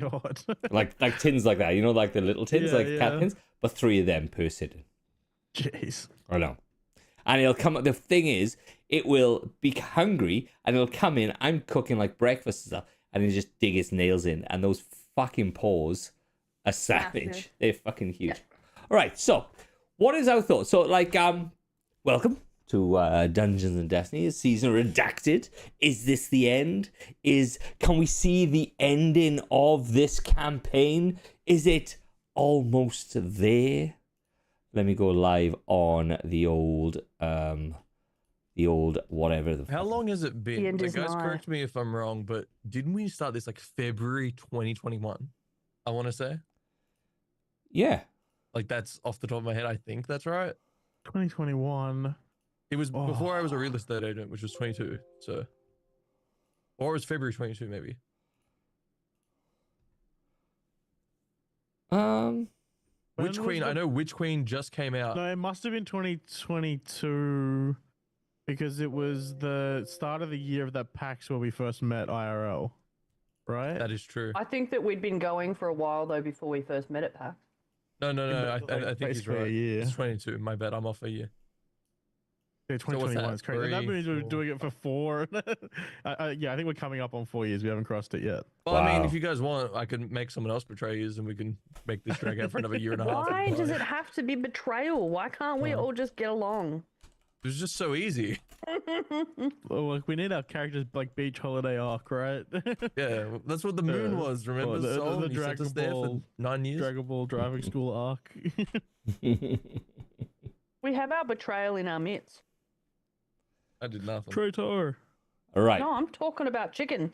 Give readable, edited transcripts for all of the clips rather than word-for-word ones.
God. like tins like that, like the little tins, Yeah, like cat yeah. tins, but 3 of them per sitting. Jeez. I know. And it'll come. The thing is, it will be hungry, and it'll come in. I'm cooking like breakfast and stuff, and it'll just dig its nails in, and those fucking paws are savage. Massive. They're fucking huge. All right, so what is our thought? So, welcome to Dungeons and Destiny, season redacted. Is this the end? Can we see the ending of this campaign? Is it almost there? Let me go live on the old whatever. How long has it been? The end Like, is guys, nigh. correct me if I'm wrong, but didn't we start this like February 2021? I want to say. Yeah. Like, that's off the top of my head. I think that's right. 2021. It was before I was a Oh. real estate agent, which was 22. So, or it was February 22, maybe. When Witch was Queen? I the- know Witch Queen just came out. No, it must have been 2022 because it was the start of the year of that PAX where we first met IRL, right? That is true. I think that we'd been going for a while though before we first met at PAX. No. Yeah, but, I think he's basically a right. year. It's 22. My bad. I'm off a year. Yeah, So what's 2021 that, is crazy. And that 3, means we're 4? doing it for 4. Yeah, I think we're coming up on 4 years. We haven't crossed it yet. Well, I mean, Wow. if you guys want, I can make someone else betray you, and we can make this drag out for another year and a half. Why does it have to be betrayal? Why can't we Well. all just get along? It was just so easy. Oh, like we need our characters like beach holiday arc, right? Yeah, that's what the moon was. Remember, well, the Sol? You sent Dragon us there for Ball- 9 years. Dragon Ball driving school arc. We have our betrayal in our midst. I did nothing. Traitor. All right. No, I'm talking about chicken.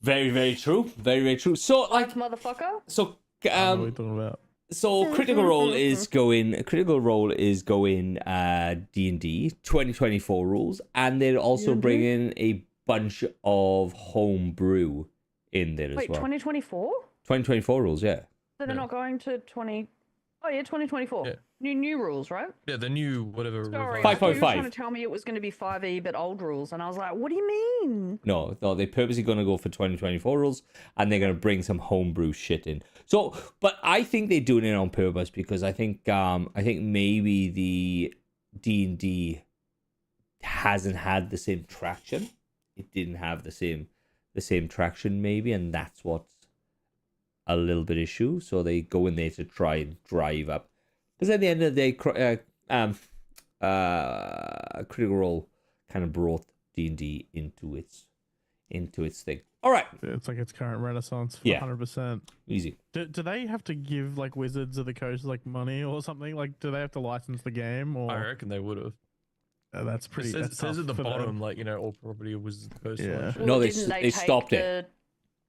Very, very true. Very, very true. So, Like motherfucker. so, I know what you're talking about. so Critical Role is going. D&D 2024 rules, and they're also D&D? bringing a bunch of homebrew in there as Wait, well. 2024? 2024 rules, yeah. So they're Yeah. not going to 20. Oh yeah, 2024. Yeah. New rules, right? Yeah, the new whatever. Sorry, revised- I thought you were 5.5. trying to tell me it was going to be 5e but old rules, and I was like, what do you mean? No, they're purposely going to go for 2024 rules, and they're going to bring some homebrew shit in. So, but I think they're doing it on purpose because I think maybe the D&D hasn't had the same traction. It didn't have the same traction maybe, and that's what's a little bit issue. So they go in there to try and drive up. Because at the end of the day, Critical Role kind of brought D&D into its thing. All right, It's like its current renaissance. Yeah. 100%. easy. Do they have to give like Wizards of the Coast like money or something? Like, do they have to license the game or? I reckon they would have. That's It pretty. says, that's it says tough at the for them. bottom, like, all property was the coast. Yeah. selection. No, they didn't they take stopped it.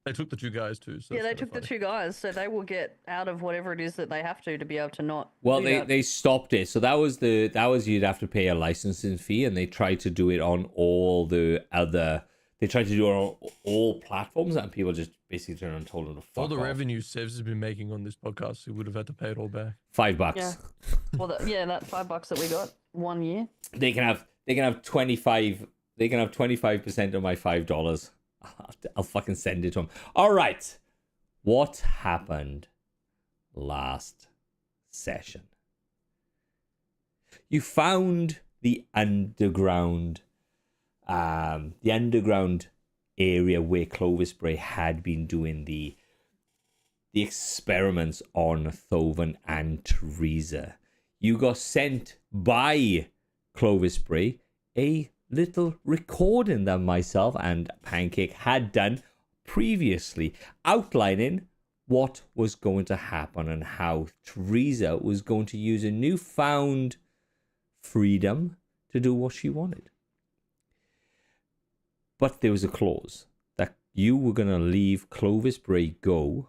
They took the 2 guys too. So Yeah, they that's took the kinda 2 guys, so they will get out of whatever it is that they have to be able to not. Well, do they, that. they stopped it. So that was you'd have to pay a licensing fee, and they tried to do it on all the other. They tried to do it on all platforms, and people just basically turned and told them to fuck all the off. revenue Sevs has been making on this podcast, he would have had to pay it all back. $5. Yeah. Well, that $5 that we got 1 year. They can have 25. They can have 25% of my $5. I'll fucking send it to them. All right, what happened last session? You found the underground area where Clovis Bray had been doing the experiments on Thoven and Teresa. You got sent by Clovis Bray a little recording that myself and Pancake had done previously, outlining what was going to happen and how Teresa was going to use a newfound freedom to do what she wanted. But there was a clause that you were going to leave Clovis Bray go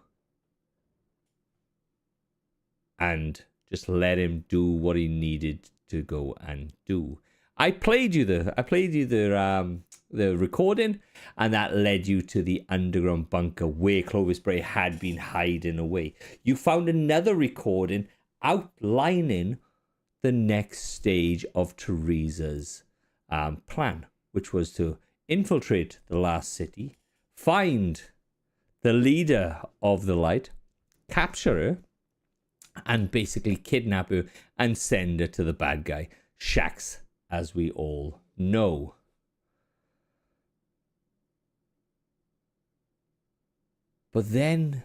and just let him do what he needed to go and do. I played you the recording, and that led you to the underground bunker where Clovis Bray had been hiding away. You found another recording outlining the next stage of Teresa's plan, which was to infiltrate the last city, find the leader of the light, capture her, and basically kidnap her and send her to the bad guy, Shaxx, as we all know. But then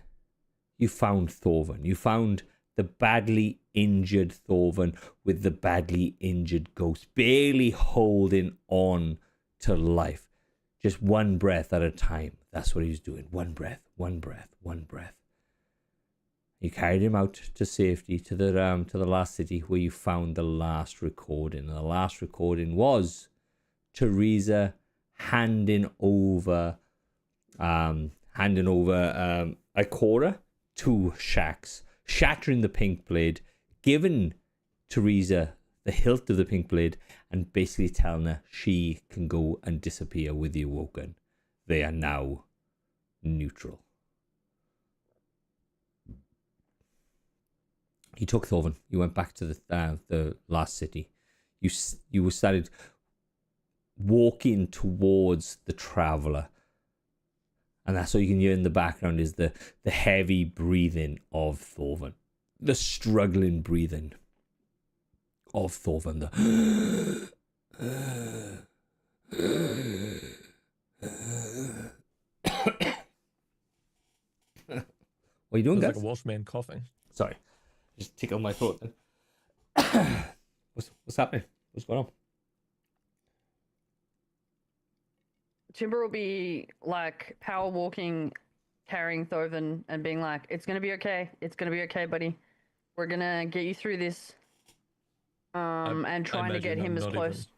you found Thorvin. You found the badly injured Thorvin with the badly injured ghost, barely holding on to life. Just one breath at a time. That's what he was doing. One breath, one breath, one breath. You carried him out to safety to the last city where you found the last recording. And the last recording was Theresa handing over Ikora to Shaxx, shattering the pink blade, giving Theresa the hilt of the pink blade, and basically telling her she can go and disappear with the Awoken. They are now neutral. He took Thorvin. You went back to the last city. You started walking towards the Traveler. And that's what you can hear in the background is the heavy breathing of Thorvin. The struggling breathing of Thorvin. What are you doing, guys? Like a Welsh man coughing. Sorry. Just tickled my throat then. What's happening? What's going on? Timber will be like power walking, carrying Thorvin and being like, "It's gonna be okay. It's gonna be okay, buddy. We're gonna get you through this." And trying to get imagine him I'm as not close. even-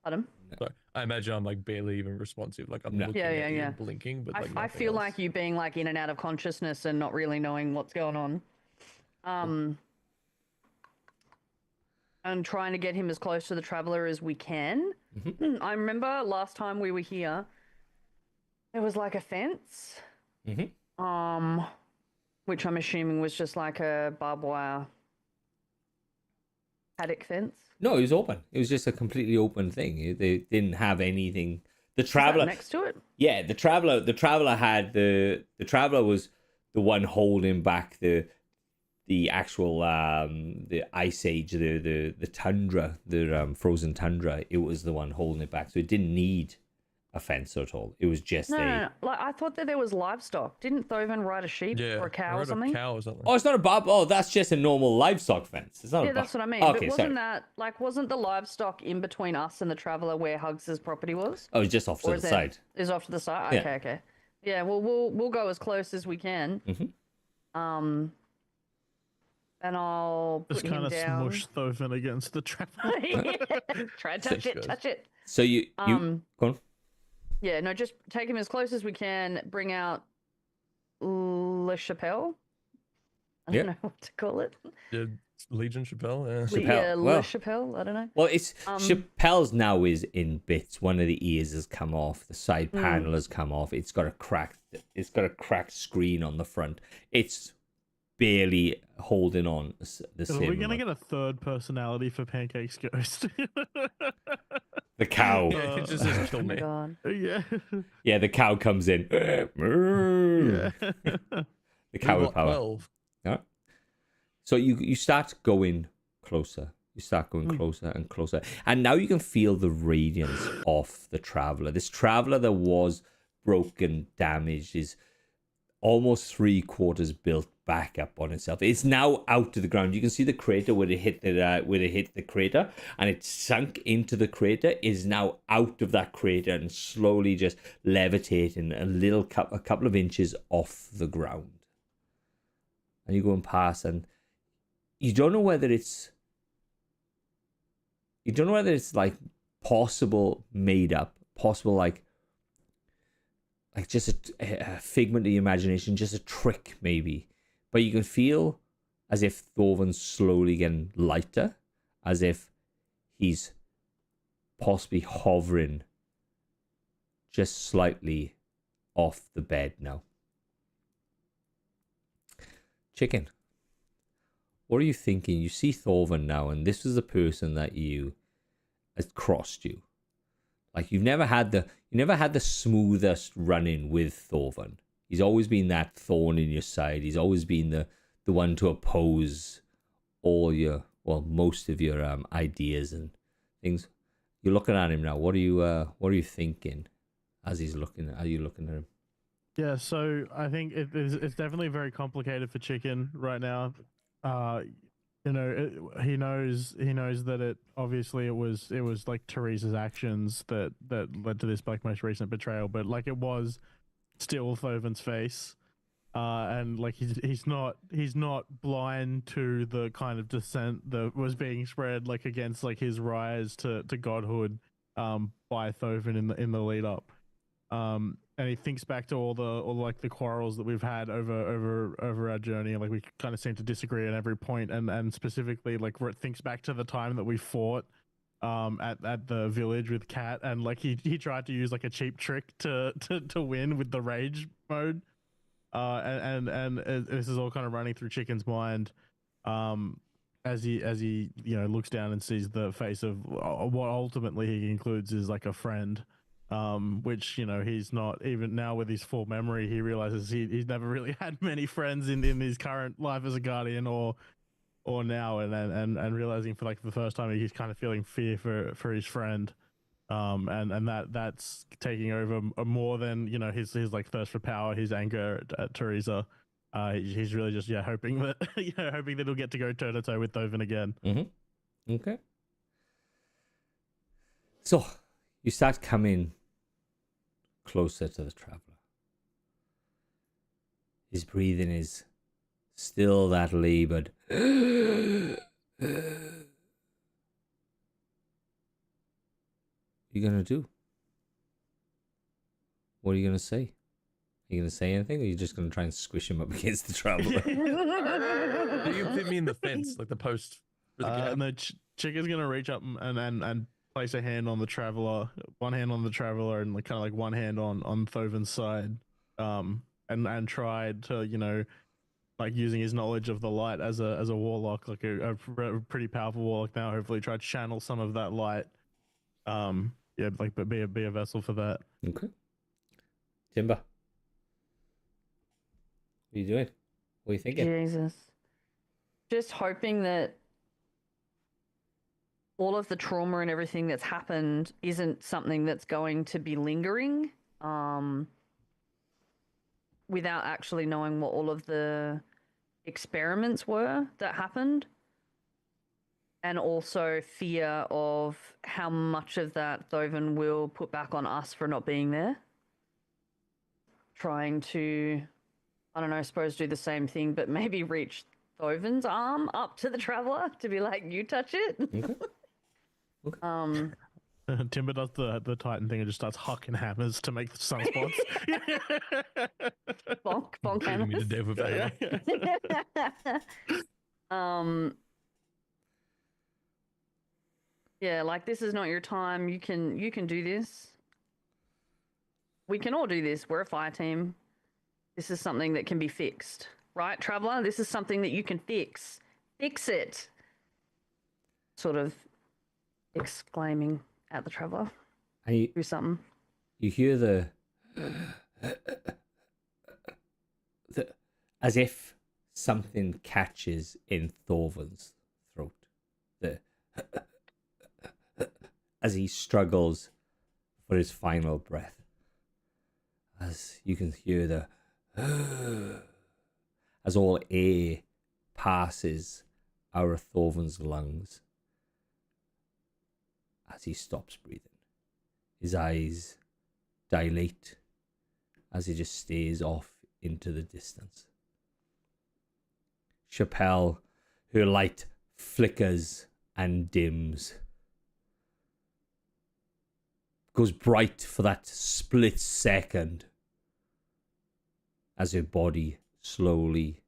Pardon? Sorry, I imagine I'm like barely even responsive. Like I'm No. looking Yeah, at yeah, you yeah. and blinking, but I, like I nothing feel else. like you being like in and out of consciousness and not really knowing what's going on. And trying to get him as close to the Traveler as we can. Mm-hmm. I remember last time we were here, there was like a fence. Mm-hmm. Which I'm assuming was just like a barbed wire paddock fence. No, it was open. It was just a completely open thing. They didn't have anything. The Is that Traveler next to it. Yeah, the Traveler had the Traveler was the one holding back the actual the ice age, the tundra, the frozen tundra. It was the one holding it back, so it didn't need a fence at all. It was just No. Like I thought that there was livestock. Didn't Thorvin ride a sheep Yeah, or a I cow or rode something? A cow or something. Oh, it's not a barb. Oh, that's just a normal livestock fence. It's not. Yeah, a that's what I mean. Okay, but sorry. wasn't the livestock in between us and the Traveler where Hugs' property was? Oh, it's just off to Or the is it side. is off to the side? Yeah. Okay. Yeah, well we'll go as close as we can. Mhm. And I'll Just put him kind of down. smush Thorvin against the trap. Try to touch it, touch it. So you go on. Yeah, no, just take him as close as we can. Bring out Le Chapelle. I Yeah. don't know what to call it. Yeah, Legion Chappelle. Yeah. Chappelle, Yeah, well. Le Chapelle. I don't know. Well, it's Chappelle's now is in bits. One of the ears has come off. The side Hmm. panel has come off. It's got a cracked screen on the front. It's barely holding on the Are same. we gonna get a third personality for Pancake's Ghost? The cow. Yeah, it just says kill Oh my me. god. Yeah. Yeah, the cow comes in. Yeah. The cow with Got power. 12. Yeah. So you start going closer. You start Hmm. going closer and closer. And now you can feel the radiance of the Traveler. This Traveler that was broken, damaged, is almost 3/4 built back up on itself. It's now out to the ground. You can see the crater where it hit the crater, and it sunk into the crater. Is now out of that crater and slowly just levitating a couple of inches off the ground. And you're going past, and you don't know whether it's like possible made up, possible like just a figment of the imagination, just a trick maybe. But you can feel as if Thorvin's slowly getting lighter, as if he's possibly hovering just slightly off the bed now. Chicken, what are you thinking? You see Thorvin now, and this is the person that has crossed you. Like you never had the smoothest run-in with Thorvin. He's always been that thorn in your side. He's always been the one to oppose all your, well, most of your ideas and things. You're looking at him now. What are you thinking as he's looking? Are you looking at him? Yeah, so I think it's definitely very complicated for Chicken right now. You know, he knows that it obviously it was like Teresa's actions that led to this like most recent betrayal, but like it was still Thovan's face. And like he's not blind to the kind of dissent that was being spread like against like his rise to godhood by Thoven in the lead up. And he thinks back to all like the quarrels that we've had over our journey, and like we kind of seem to disagree at every point, and specifically like thinks back to the time that we fought at the village with Kat, and like he tried to use like a cheap trick to win with the rage mode. And this is all kind of running through Chicken's mind as he you know looks down and sees the face of what ultimately he concludes is like a friend, which you know he's not even now with his full memory. He realizes he's never really had many friends in his current life as a guardian or now, and realizing for like the first time he's kind of feeling fear for his friend. And that's taking over more than you know his like thirst for power, his anger at Teresa. He's really just hoping that hoping that he'll get to go toe to toe with Thoven again. Mm-hmm. Okay. So you start coming closer to the traveler. His breathing is still that labored. You gonna do? What are you gonna say? Are you gonna say anything, or are you just gonna try and squish him up against the traveler? Do you fit me in the fence, like the post for the gap? No, Chicken's gonna reach up and place a hand on the traveler, one hand on the traveler, and like kind of like one hand on Thoven's side, and try to like using his knowledge of the light as a warlock, like a pretty powerful warlock now. Hopefully, try to channel some of that light. Like but be a vessel for that. Okay. Timber. What are you doing? What are you thinking? Jesus. Just hoping that all of the trauma and everything that's happened isn't something that's going to be lingering, without actually knowing what all of the experiments were that happened. And also fear of how much of that Thoven will put back on us for not being there. Trying to, I don't know, I suppose do the same thing, but maybe reach Thoven's arm up to the traveler to be like, you touch it. Okay. Timber does the Titan thing and just starts hucking hammers to make the sunspots. bonk Beating me to hammers. death with that. Yeah, like this is not your time. You can do this. We can all do this. We're a fire team. This is something that can be fixed. Right, Traveler? This is something that you can fix. Fix it. Sort of exclaiming at the Traveler. And Do something. you hear the as if something catches in Thorvin's throat. As he struggles for his final breath. As you can hear the as all air passes out of Thorvin's lungs. As he stops breathing. His eyes dilate as he just stares off into the distance. Chappelle, her light flickers and dims. Goes bright for that split second as her body slowly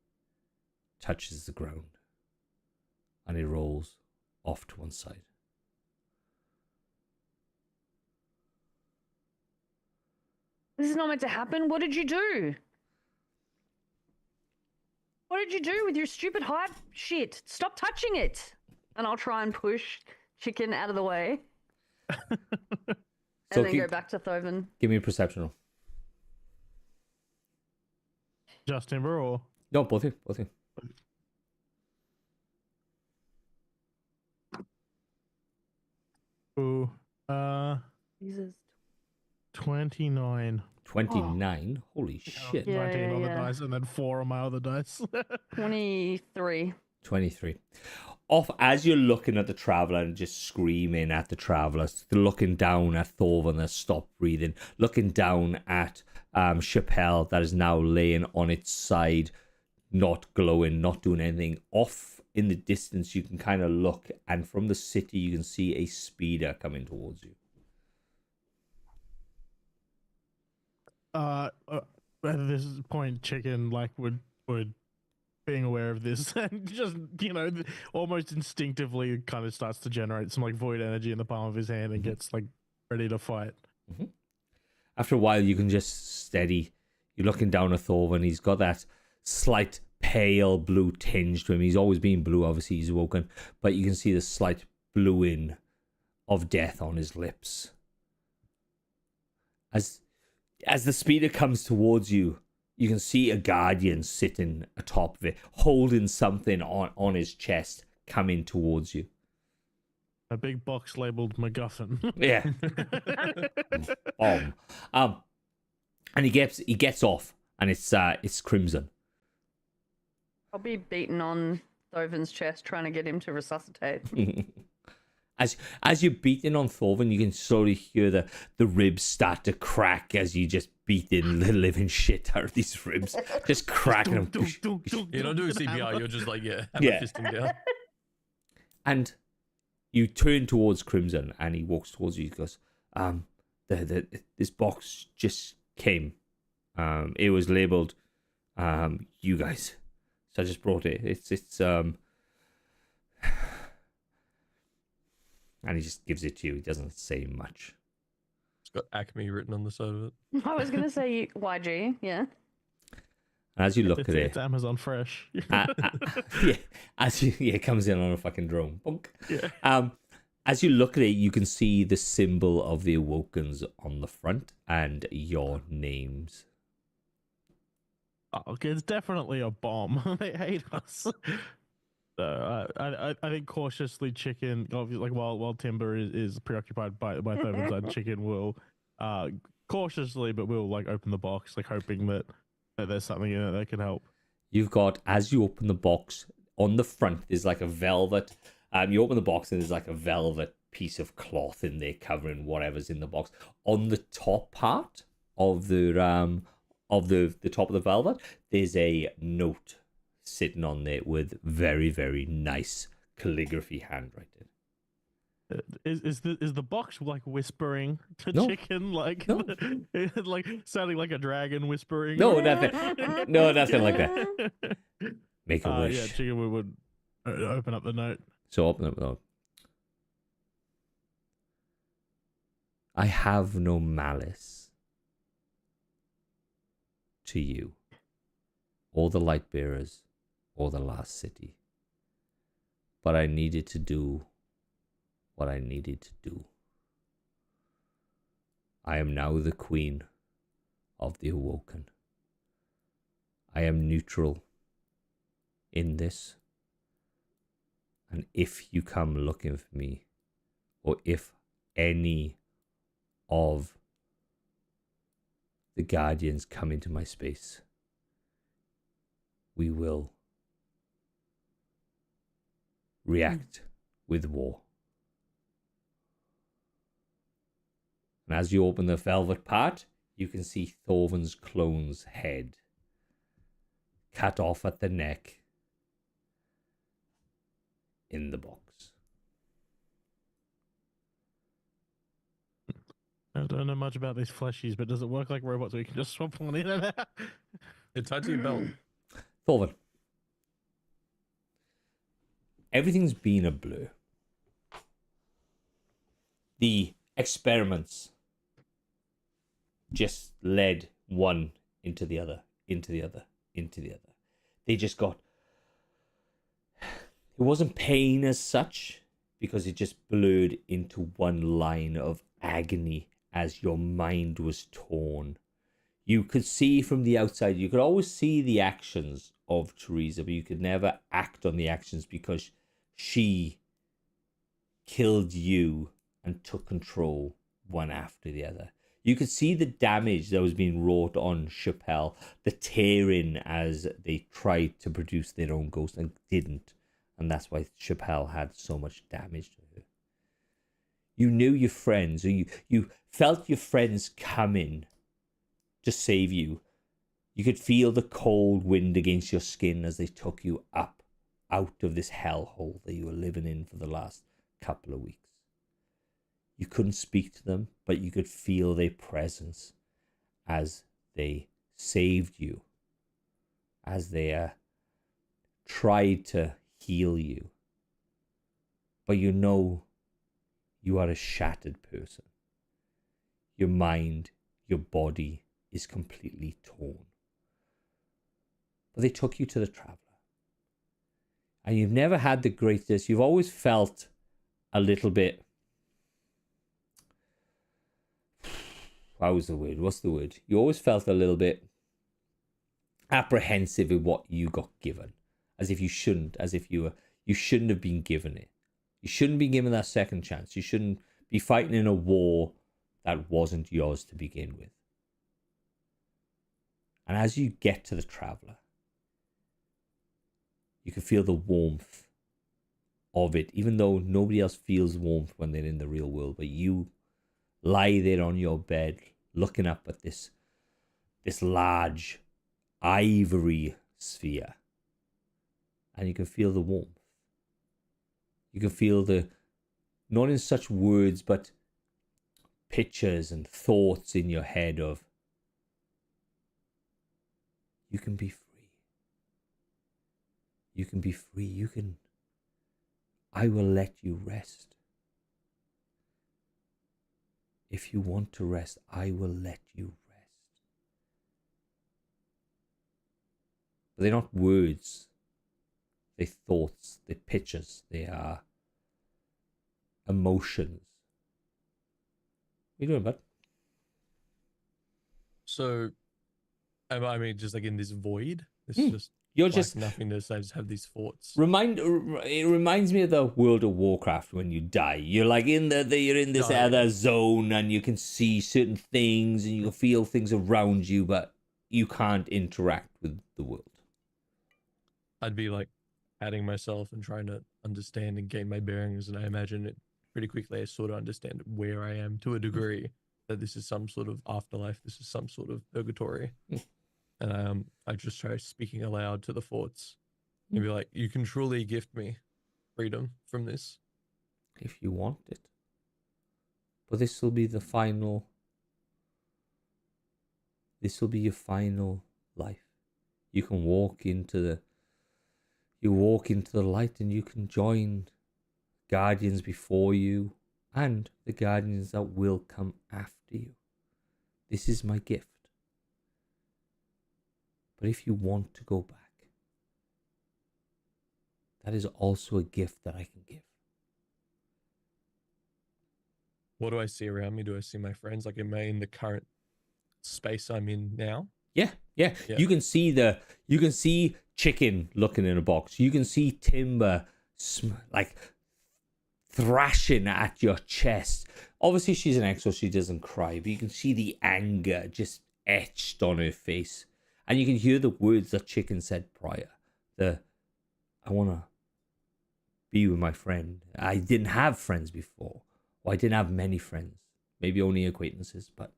touches the ground and it rolls off to one side. This is not meant to happen. What did you do? What did you do with your stupid hype shit? Stop touching it. And I'll try and push Chicken out of the way. So And then go back to Thoven. give me a perception roll. Just Timber or No, both of you. Both of you. ooh, Jesus. 29. 29. Holy shit. Yeah, 19 yeah, on the yeah. dice and then 4 on my other dice. 23. 23. Off as you're looking at the traveler and just screaming at the traveler, looking down at Thorvald that stopped breathing, looking down at Chappelle that is now laying on its side, not glowing, not doing anything. Off in the distance, you can kind of look, and from the city, you can see a speeder coming towards you. At this point, Chicken like would being aware of this and just almost instinctively kind of starts to generate some like void energy in the palm of his hand and gets like ready to fight. After a while, you can just steady. You're looking down at Thorvald, he's got that slight pale blue tinge to him. He's always been blue, obviously he's woken, but you can see the slight bluing of death on his lips. As the speeder comes towards you, you can see a guardian sitting atop of it, holding something on his chest, coming towards you. A big box labeled MacGuffin. Yeah. And he gets off, and it's Crimson. I'll be beating on Thovin's chest trying to get him to resuscitate. As you're beating on Thorvald, you can slowly hear the ribs start to crack as you just beat the living shit out of these ribs, just cracking them. You're not doing CPR. You're just like Yeah. fisting down. And you turn towards Crimson, and he walks towards you. He goes, this box just came. It was labeled, you guys. So I just brought it. It's and he just gives it to you. He doesn't say much. It's got Acme written on the side of it. I was going to say YG, yeah. And as you look It's at it, Amazon Fresh. yeah, it comes in on a fucking drone. Bonk. Yeah. As you look at it, you can see the symbol of the Awokens on the front and your names. Oh, okay, it's definitely a bomb. They hate us. So I think cautiously Chicken, obviously, like while Timber is preoccupied by Thovin's side, Chicken will cautiously but will like open the box, like hoping that there's something in it that can help. You've got, as you open the box, on the front there's like a velvet. You open the box and there's like a velvet piece of cloth in there covering whatever's in the box. On the top part of the top of the velvet, there's a note sitting on there with very, very nice calligraphy handwriting. Is the box like whispering to No. Chicken, like No. like sounding like a dragon whispering? No, nothing. No, nothing like that. Make a wish. Yeah, Chicken would open up the note. So open up the note. I have no malice to you, or the light bearers, or the last city. But I needed to do what I needed to do. I am now the queen of the Awoken. I am neutral in this. And if you come looking for me, or if any of the Guardians come into my space, we will react with war. And as you open the velvet part, you can see Thorvin's clone's head cut off at the neck in the box. I don't know much about these fleshies, but does it work like robots where you can just swap one in and out? It's tied to your belt. Thorvin, everything's been a blur. The experiments just led one into the other, into the other, into the other. They just got... It wasn't pain as such, because it just blurred into one line of agony as your mind was torn. You could see from the outside, you could always see the actions of Teresa, but you could never act on the actions because she killed you and took control one after the other. You could see the damage that was being wrought on Chappelle, the tearing as they tried to produce their own ghost and didn't. And that's why Chappelle had so much damage to her. You knew your friends, or you felt your friends coming to save you. You could feel the cold wind against your skin as they took you up out of this hellhole that you were living in for the last couple of weeks. You couldn't speak to them, but you could feel their presence as they saved you, as they tried to heal you. But you know you are a shattered person. Your mind, your body is completely torn. But they took you to the Traveler. And you've never had the greatest, you've always felt a little bit, what was the word? What's the word? You always felt a little bit apprehensive of what you got given. As if you shouldn't, as if you shouldn't have been given it. You shouldn't be given that second chance. You shouldn't be fighting in a war that wasn't yours to begin with. And as you get to the Traveler, you can feel the warmth of it, even though nobody else feels warmth when they're in the real world. But you lie there on your bed, looking up at this large ivory sphere, and you can feel the warmth. You can feel not in such words, but pictures and thoughts in your head of, you can be free. You can be free. I will let you rest. If you want to rest, I will let you rest. But they're not words. They're thoughts. They're pictures. They are emotions. What are you doing, bud? So, I mean, just like in this void, it's just You're like just nothingness. I just have these thoughts. It reminds me of the World of Warcraft when you die. You're like you're in this Oh, yeah. other zone, and you can see certain things and you can feel things around you, but you can't interact with the world. I'd be like patting myself and trying to understand and gain my bearings, and I imagine it pretty quickly. I sort of understand where I am to a degree, that this is some sort of afterlife. This is some sort of purgatory. And I just try speaking aloud to the thoughts and be like, you can truly gift me freedom from this. If you want it. But this will be your final life. You can walk into the light, and you can join guardians before you and the guardians that will come after you. This is my gift. But if you want to go back, that is also a gift that I can give. What do I see around me? Do I see my friends? Like, am I in the current space I'm in now? Yeah. You can see Chicken looking in a box. You can see Timber like thrashing at your chest. Obviously, she's an ex, so she doesn't cry, but you can see the anger just etched on her face. And you can hear the words that Chicken said prior. I want to be with my friend. I didn't have friends before. Or I didn't have many friends. Maybe only acquaintances, but...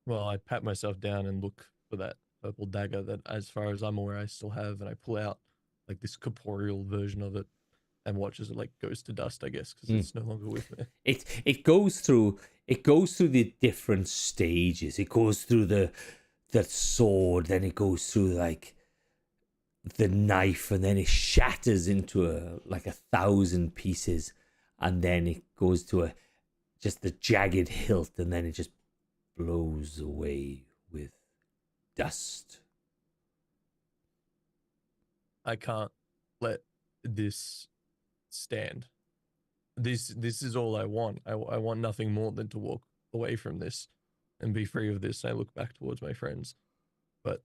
Well, I pat myself down and look for that purple dagger that, as far as I'm aware, I still have. And I pull out like this corporeal version of it and watch as it like goes to dust, I guess, because it's no longer with me. It goes through the different stages. It goes through the sword, then it goes through like the knife, and then it shatters into 1,000 pieces, and then it goes to just the jagged hilt, and then it just blows away with dust. I can't let this stand. This is all I want. I want nothing more than to walk away from this and be free of this. And I look back towards my friends, but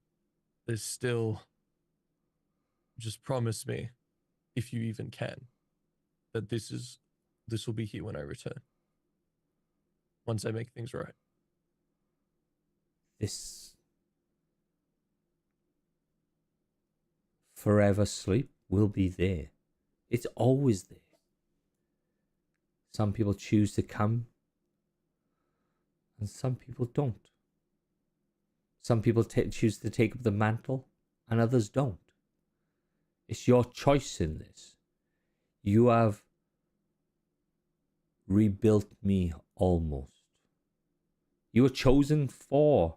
there's still. Just promise me, if you even can, that this will be here when I return. Once I make things right. This forever sleep will be there. It's always there. Some people choose to come, and some people don't. Some people choose to take up the mantle, and others don't. It's your choice in this. You have rebuilt me almost. You were chosen for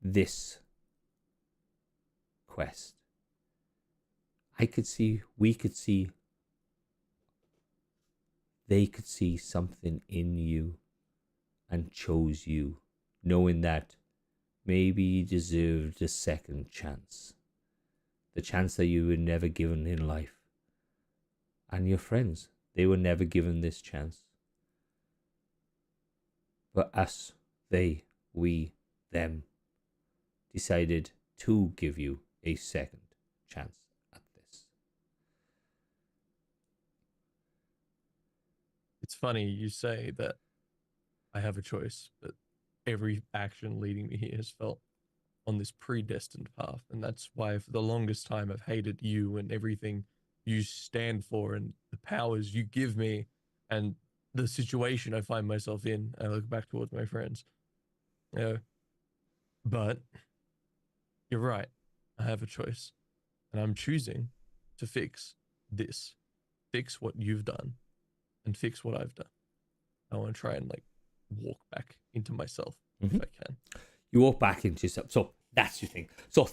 this quest. We could see, they could see something in you and chose you, knowing that maybe you deserved a second chance. The chance that you were never given in life. And your friends, they were never given this chance. But us, they, we, them, decided to give you a second chance at this. It's funny you say that I have a choice, but every action leading me here has felt on this predestined path, and that's why for the longest time I've hated you and everything you stand for and the powers you give me and the situation I find myself in. I look back towards my friends. But you're right. I have a choice, and I'm choosing to fix this, fix what you've done, and fix what I've done. I want to try and walk back into myself if I can. You walk back into yourself. So that's your thing. So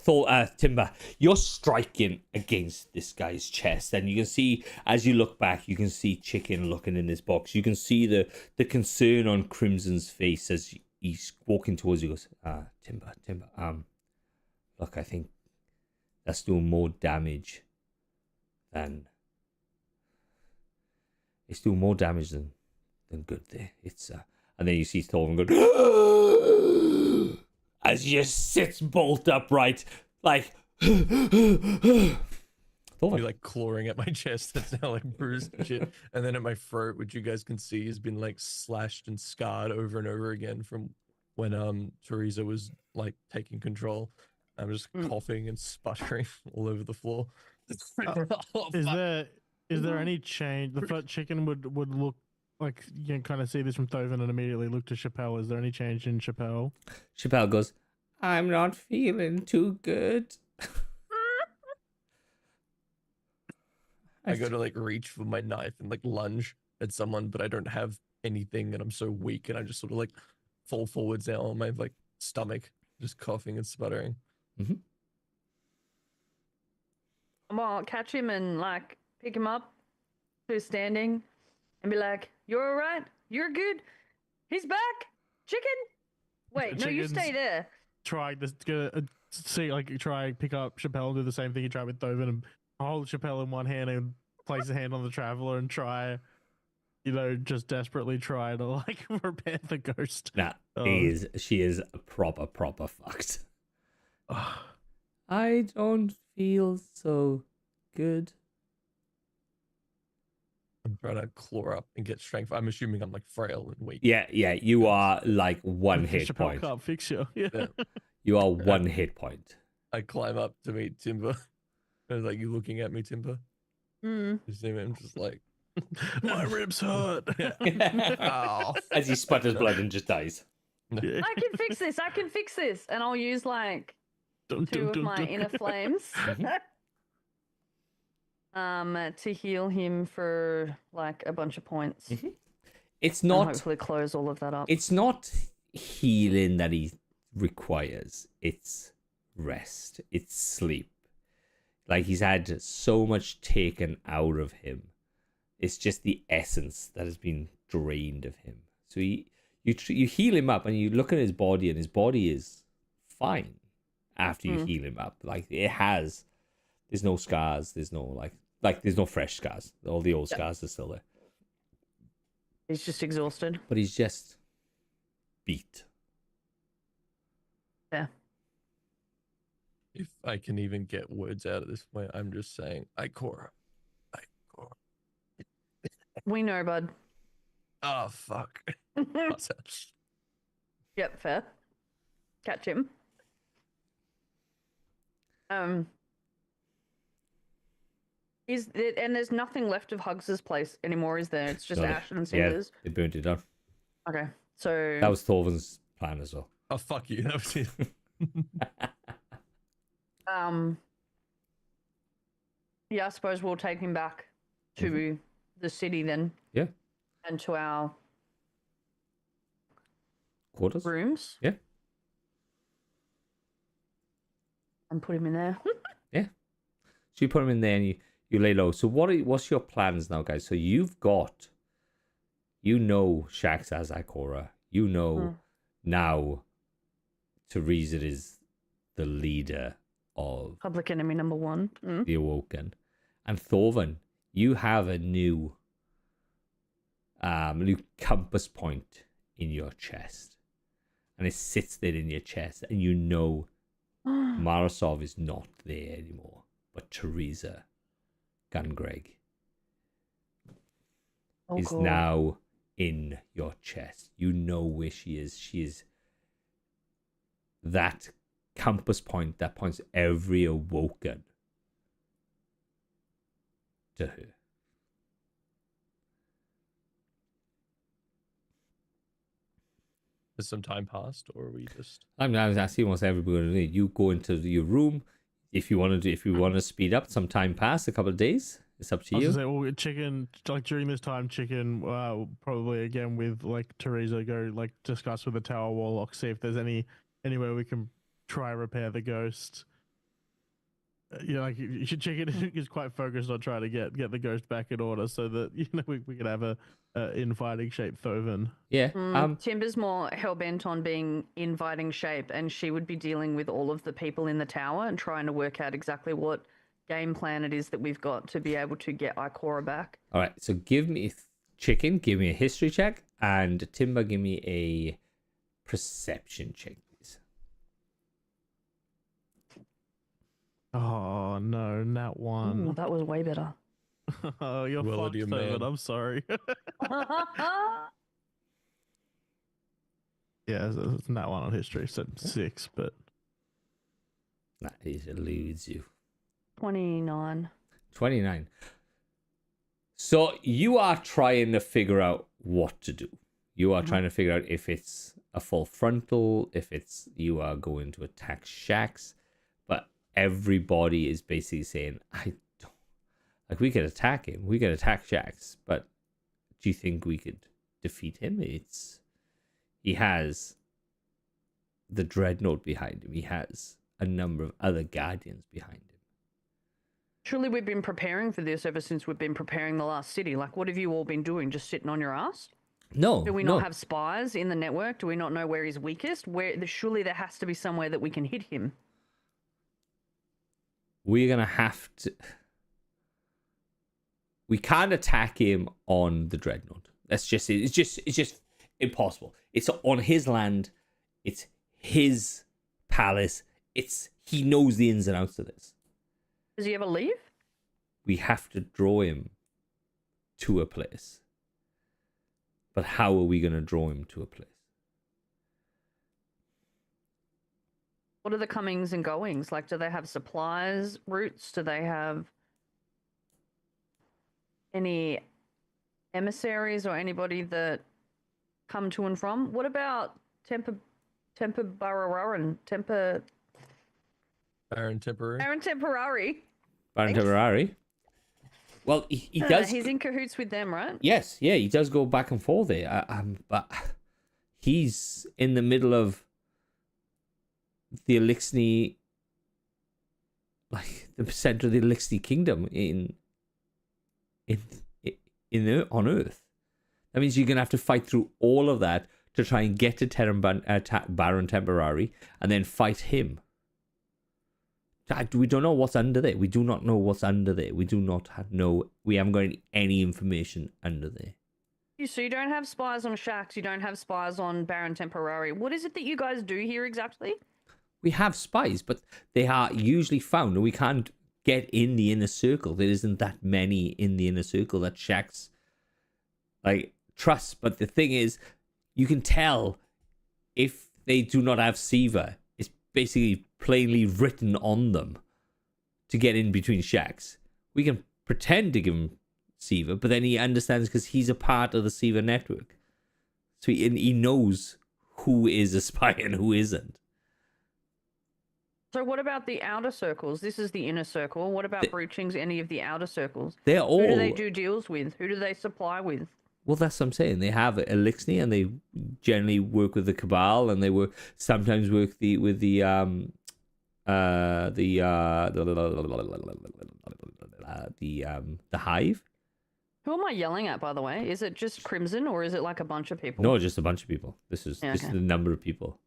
Timber, you're striking against this guy's chest, and you can see as you look back, you can see Chicken looking in this box. You can see the concern on Crimson's face as he's walking towards you. He goes, Timber, look, I think that's doing more damage than good there. It's and then you see Thorvin go as he just sits bolt upright, like Thorvin clawing at my chest that's now bruised and shit, and then at my throat, which you guys can see has been slashed and scarred over and over again from when Teresa was taking control. I'm just coughing and sputtering all over the floor. Is there any change? The first Chicken would look like, you can kind of see this from Thovin and immediately look to Chappelle. Is there any change in Chappelle? Chappelle goes, I'm not feeling too good. I go to reach for my knife and lunge at someone, but I don't have anything and I'm so weak and I just sort of fall forwards now on my stomach, just coughing and sputtering. I'm gonna catch him and pick him up to his standing and be like, "You're all right? You're good? He's back? Chicken? Wait, no, you stay there." Try this. Try pick up Chappelle and do the same thing you tried with Thovin and hold Chappelle in one hand and place a hand on the traveler and try, just desperately try to repair the ghost. Nah, she is proper fucked. I don't feel so good. I'm trying to claw up and get strength. I'm assuming I'm frail and weak. Yeah, you are one hit Chappelle point. can't fix you. Yeah. You are one hit point. I climb up to meet Timber. I was you looking at me, Timber? You see me? I'm just my ribs hurt. Ow. As he sputters blood and just dies. I can fix this. I can fix this. And I'll use two of my inner flames to heal him for a bunch of points. It's and not hopefully close all of that up. It's not healing that he requires. It's rest. It's sleep. He's had so much taken out of him. It's just the essence that has been drained of him. So you heal him up and you look at his body and his body is fine after you heal him up. There's no scars. There's no there's no fresh scars. All the old scars are still there. He's just exhausted. But he's just beat. Yeah. If I can even get words out at this point, I'm just saying, Ikora. Ikora. We know, bud. Oh, fuck. Yep, fair. Catch him. Is it, and there's nothing left of Hugs's place anymore, is there? It's just No, ash and Yeah, cinders. they burnt it down. Okay, so That was Thorvin's plan as well. Oh, fuck you. That was it. yeah, I suppose we'll take him back to the city then. Yeah. And to our Quarters? rooms. Yeah. And put him in there. So you put him in there and you lay low. So what's your plans now, guys? So you know Shax as Ikora. You know now Teresa is the leader of Public enemy number 1. the Awoken. And Thorvin, you have a new compass point in your chest. And it sits there in your chest. And you know Marasov is not there anymore. But Teresa Gungreg is God. now in your chest. You know where she is. She is that compass point that points every Awoken to her. Has some time passed, or are we just? I'm asking what's everybody going to do. You go into your room. If you want to speed up, some time pass, a couple of days. It's up to I was you. gonna say, well, Chicken, like during this time, Chicken, probably again with like Teresa, go like discuss with the Tower Warlock, see if there's any way we can try repair the ghost. Like Chicken is quite focused on trying to get the ghost back in order, so that we can have a infighting shape Thoven. Yeah. Timber's more hell-bent on being in fighting shape, and she would be dealing with all of the people in the tower and trying to work out exactly what game plan it is that we've got to be able to get Ikora back. All right. So give me Chicken, give me a history check, and Timber, give me a perception check, please. Oh no, nat Ooh, 1. that was way better. Oh, you're Will fucked, it, you Thoven. man? I'm sorry. Yeah, it's nat 1 on history, so 6, but That eludes you. 29. 29. So you are trying to figure out what to do. You are trying to figure out if it's a full frontal, if it's you are going to attack Shax, but everybody is basically saying, I don't like we could attack him, we could attack Shax, but do you think we could defeat him? He has the Dreadnought behind him. He has a number of other Guardians behind him. Surely we've been preparing for this ever since we've been preparing the last city. Like, what have you all been doing? Just sitting on your ass? No, Do we no. not have spies in the network? Do we not know where he's weakest? Surely there has to be somewhere that we can hit him. We're gonna have to. We can't attack him on the Dreadnought. That's just it. It's just impossible. It's on his land. It's his palace. He knows the ins and outs of this. Does he ever leave? We have to draw him to a place. But how are we gonna draw him to a place? What are the comings and goings? Like, do they have supplies routes? Do they have any emissaries or anybody that come to and from? What about Temper Barararan? Baron Temporary? Baron Temporari. Baron Thanks. Temporari. Well, he does. He's in cahoots with them, right? Yes, yeah, he does go back and forth there. But he's in the middle of the Elixni, like the center of the Elixni kingdom on Earth. That means you're gonna have to fight through all of that to try and get to Baron Temporari and then fight him. We don't know what's under there. We do not know what's under there. We do not know. We haven't got any information under there. So you don't have spies on Shax, you don't have spies on Baron Temporari. What is it that you guys do here exactly? We have spies, but they are usually found, and we can't get in the inner circle. There isn't that many in the inner circle that Shax like trusts. But the thing is, you can tell if they do not have Siva. It's basically plainly written on them to get in between Shax. We can pretend to give him Siva, but then he understands because he's a part of the Siva network. So he knows who is a spy and who isn't. So what about the outer circles? This is the inner circle. What about Broochings, any of the outer circles? They're all... Who do they do deals with? Who do they supply with? Well, that's what I'm saying. They have Elixni, and they generally work with the Cabal, and they sometimes work with the Hive. Who am I yelling at, by the way? Is it just Crimson, or is it like a bunch of people? No, just a bunch of people. This is Yeah, this is okay. the number of people.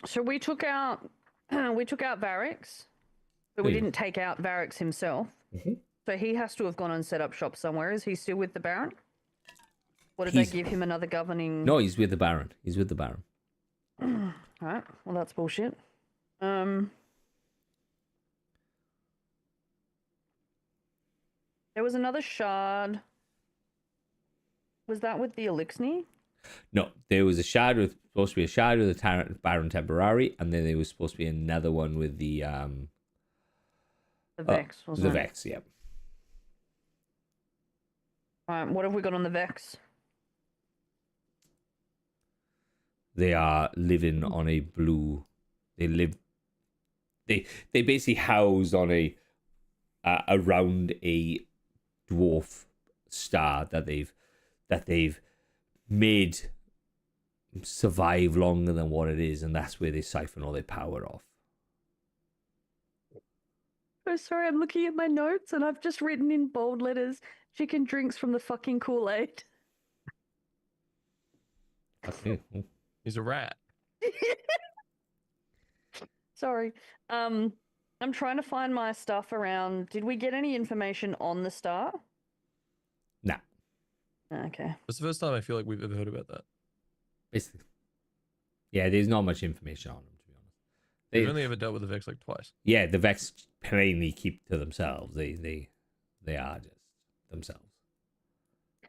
So we took out Varix, but we Yeah. didn't take out Varix himself. Mhm. So he has to have gone and set up shop somewhere. Is he still with the Baron? Or did He's- they give him another governing? No, he's with the Baron. He's with the Baron. Alright, well that's bullshit. There was another shard. Was that with the Elixni? No, there was supposed to be a shard with the Baron Temporari, and then there was supposed to be another one with the The Vex, wasn't it? Vex. Yeah. Alright, what have we got on the Vex? They are living on a blue. They basically house on a around a dwarf star that they've made survive longer than what it is, and that's where they siphon all their power off. Oh, sorry, I'm looking at my notes and I've just written in bold letters, chicken drinks from the fucking Kool-Aid. He's a rat. Sorry. I'm trying to find my stuff around. Did we get any information on the star? Nah, Okay. That's the first time I feel like we've ever heard about that. basically. Yeah, there's not much information on them, to be honest. We've only ever dealt with the Vex like twice. Yeah, the Vex plainly keep to themselves. They are just themselves.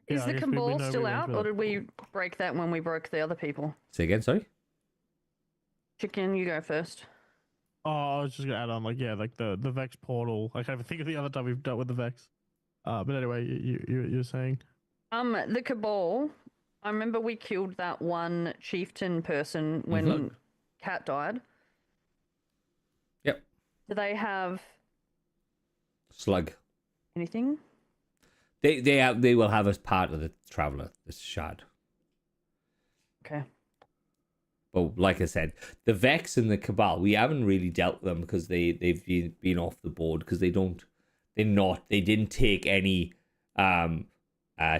Yeah, Is I the guess Cabal we know still we went out, for or that. did we break that when we broke the other people? Say again, sorry? Chicken, you go first. Oh, I was just gonna add on, like, yeah, like the Vex portal. I can't even think of the other time we've dealt with the Vex. But anyway, you're saying? The Cabal. I remember we killed that one chieftain person when Mhm. Cat died. Yep. Do they have Slug. anything? They will have as part of the Traveler, this shard. Okay. But like I said, the Vex and the Cabal, we haven't really dealt with them because they've been off the board because they didn't take any